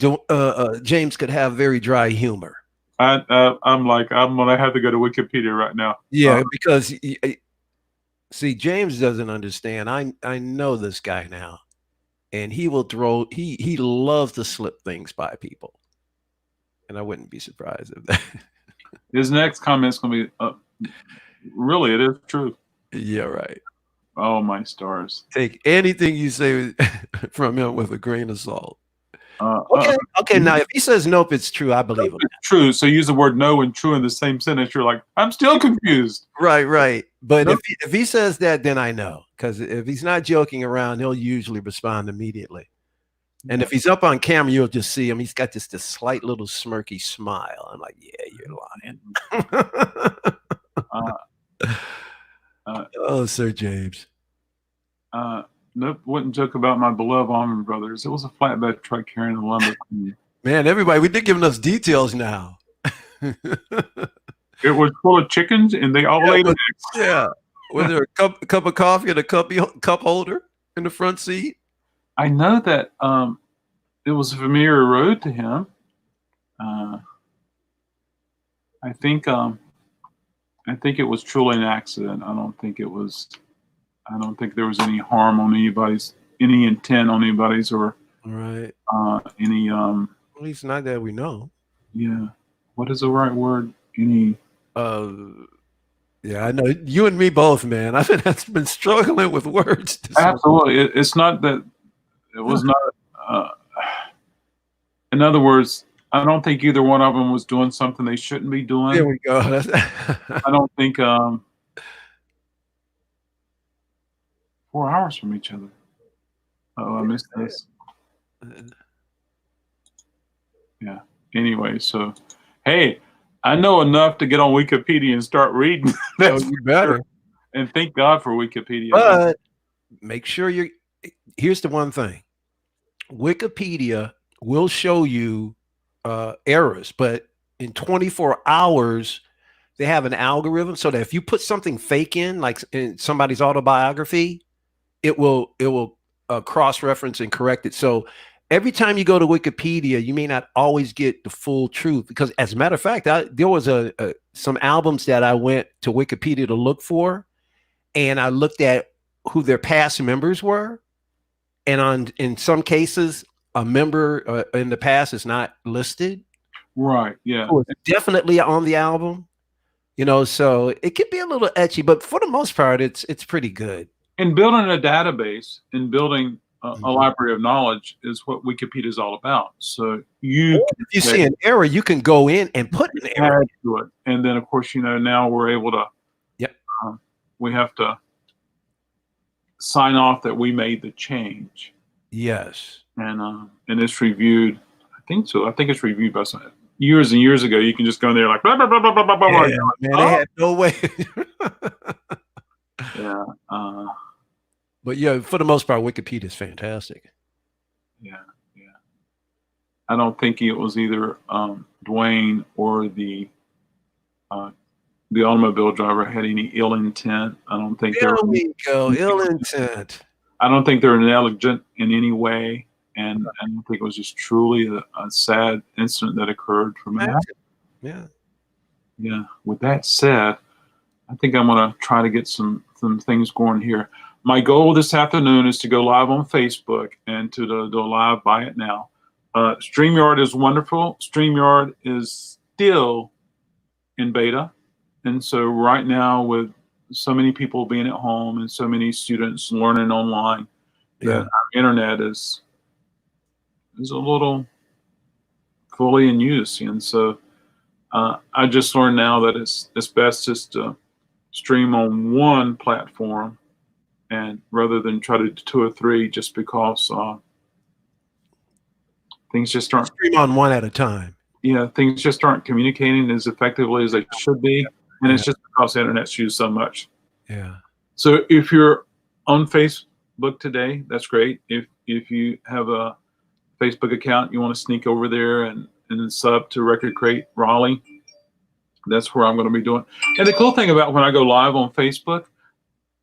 James could have very dry humor. I'm gonna have to go to Wikipedia right now. Yeah, because see, James doesn't understand. I know this guy now, and he will throw. He loves to slip things by people, and I wouldn't be surprised if that. His next comment is gonna be Really, it is true. Yeah, right. Oh my stars. Take anything you say from him with a grain of salt. Uh, Okay. uh, Okay. Now, if he says nope, it's true. I believe him. it's true. So use the word no and true in the same sentence. You're like, I'm still confused. Right, right. But Nope. if he says that, then I know, because if he's not joking around, he'll usually respond immediately. And if he's up on camera, you'll just see him. He's got this slight little smirky smile. I'm like, yeah, you're lying. Oh, Sir James. Nope, wouldn't joke about my beloved Allman Brothers. It was a flatbed truck carrying the lumber. Man, everybody, they're giving us details now. It was full of chickens, and they all laid eggs. Yeah. Was there a cup of coffee and a cup holder in the front seat? I know that it was a familiar road to him. I think it was truly an accident. I don't think there was any harm on any intent on anybody's, or Right. any At least not that we know. yeah. What is the right word? Any Yeah, I know you and me both, man. I've been struggling with words. absolutely. It's not that it was not. In other words, I don't think either one of them was doing something they shouldn't be doing. There we go. I don't think 4 hours from each other. Oh, I missed this. Yeah. Anyway, so hey, I know enough to get on Wikipedia and start reading. That's you better. And thank God for Wikipedia. But make sure here's the one thing. Wikipedia will show you errors, but in 24 hours, they have an algorithm so that if you put something fake in, like in somebody's autobiography, it will cross-reference and correct it. So every time you go to Wikipedia, you may not always get the full truth, because as a matter of fact, there was some albums that I went to Wikipedia to look for, and I looked at who their past members were. And in some cases, a member in the past is not listed. Right. Yeah. So it's definitely on the album, so it can be a little etchy, but for the most part, it's pretty good. And building a database and building a library of knowledge is what Wikipedia is all about. So if you see an error, you can go in and put an error to it. And then, of course, now we're able to, we have to sign off that we made the change. Yes. And it's reviewed. I think so. I think it's reviewed by some years and years ago. You can just go in there like, blah, blah, blah, blah, blah, blah, man, they had no way. Yeah. But yeah, for the most part, Wikipedia is fantastic. Yeah. I don't think it was either Dwayne or the automobile driver had any ill intent. I don't think ill intent. I don't think they're negligent in any way, and I think it was just truly a sad incident that occurred from that. Yeah. With that said, I think I'm going to try to get some things going here. My goal this afternoon is to go live on Facebook and to do a live Buy It Now. StreamYard is wonderful. StreamYard is still in beta. And so right now, with so many people being at home and so many students learning online, that our internet is a little fully in use. And so I just learned now that it's best just to stream on one platform, and rather than try to do 2 or 3, just because things just aren't. Stream on one at a time. Yeah, things just aren't communicating as effectively as they should be, and it's just because the internet's used so much. Yeah. So if you're on Facebook today, that's great. If you have a Facebook account, you want to sneak over there and sub to Record Crate Raleigh, that's where I'm going to be doing. And the cool thing about when I go live on Facebook,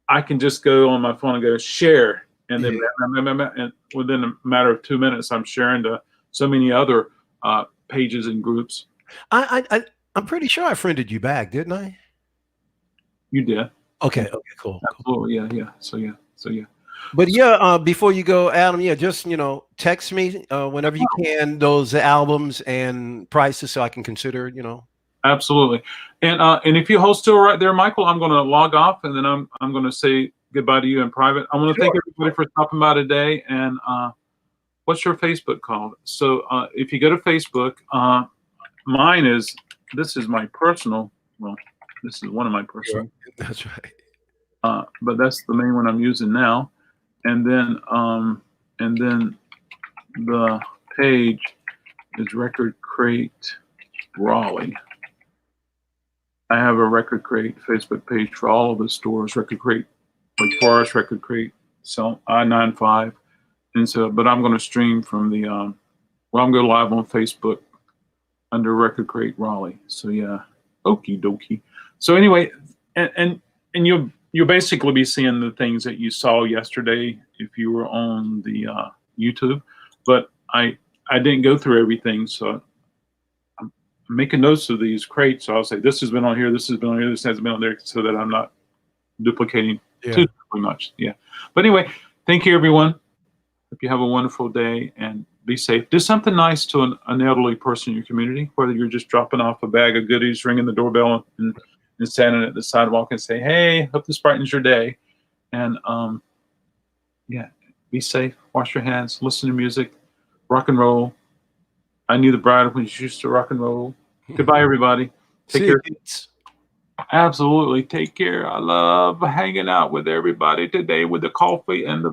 I can just go on my phone and go share, and then and within a matter of 2 minutes, I'm sharing to so many other pages and groups. I'm pretty sure I friended you back, didn't I? You did. Okay, cool. Absolutely, yeah. So yeah. But before you go, Adam, just text me whenever you can those albums and prices so I can consider, Absolutely. And if you hold still right there, Michael, I'm going to log off, and then I'm going to say goodbye to you in private. I want to thank everybody for stopping by today. And what's your Facebook called? So if you go to Facebook, mine is, this is my personal. Well, this is one of my personal. That's right. But that's the main one I'm using now. And then the page is Record Crate Raleigh. I have a Record Crate Facebook page for all of the stores. Record Crate, Lake Forest, Record Crate, so I-95, and so. But I'm going to stream from the. I'm going to go live on Facebook under Record Crate Raleigh. So yeah, okie dokie. So anyway, and you'll basically be seeing the things that you saw yesterday if you were on the YouTube. But I didn't go through everything, so I'm making notes of these crates. So I'll say this has been on here, this has been on here, this hasn't been on there, so that I'm not duplicating too much. Yeah. But anyway, thank you, everyone. Hope you have a wonderful day and be safe. Do something nice to an elderly person in your community, whether you're just dropping off a bag of goodies, ringing the doorbell, and standing at the sidewalk and say, hey, hope this brightens your day. And yeah, be safe, wash your hands, listen to music, rock and roll. I knew the bride when she used to rock and roll. Goodbye, everybody. Take care. Absolutely. Take care. I love hanging out with everybody today with the coffee and the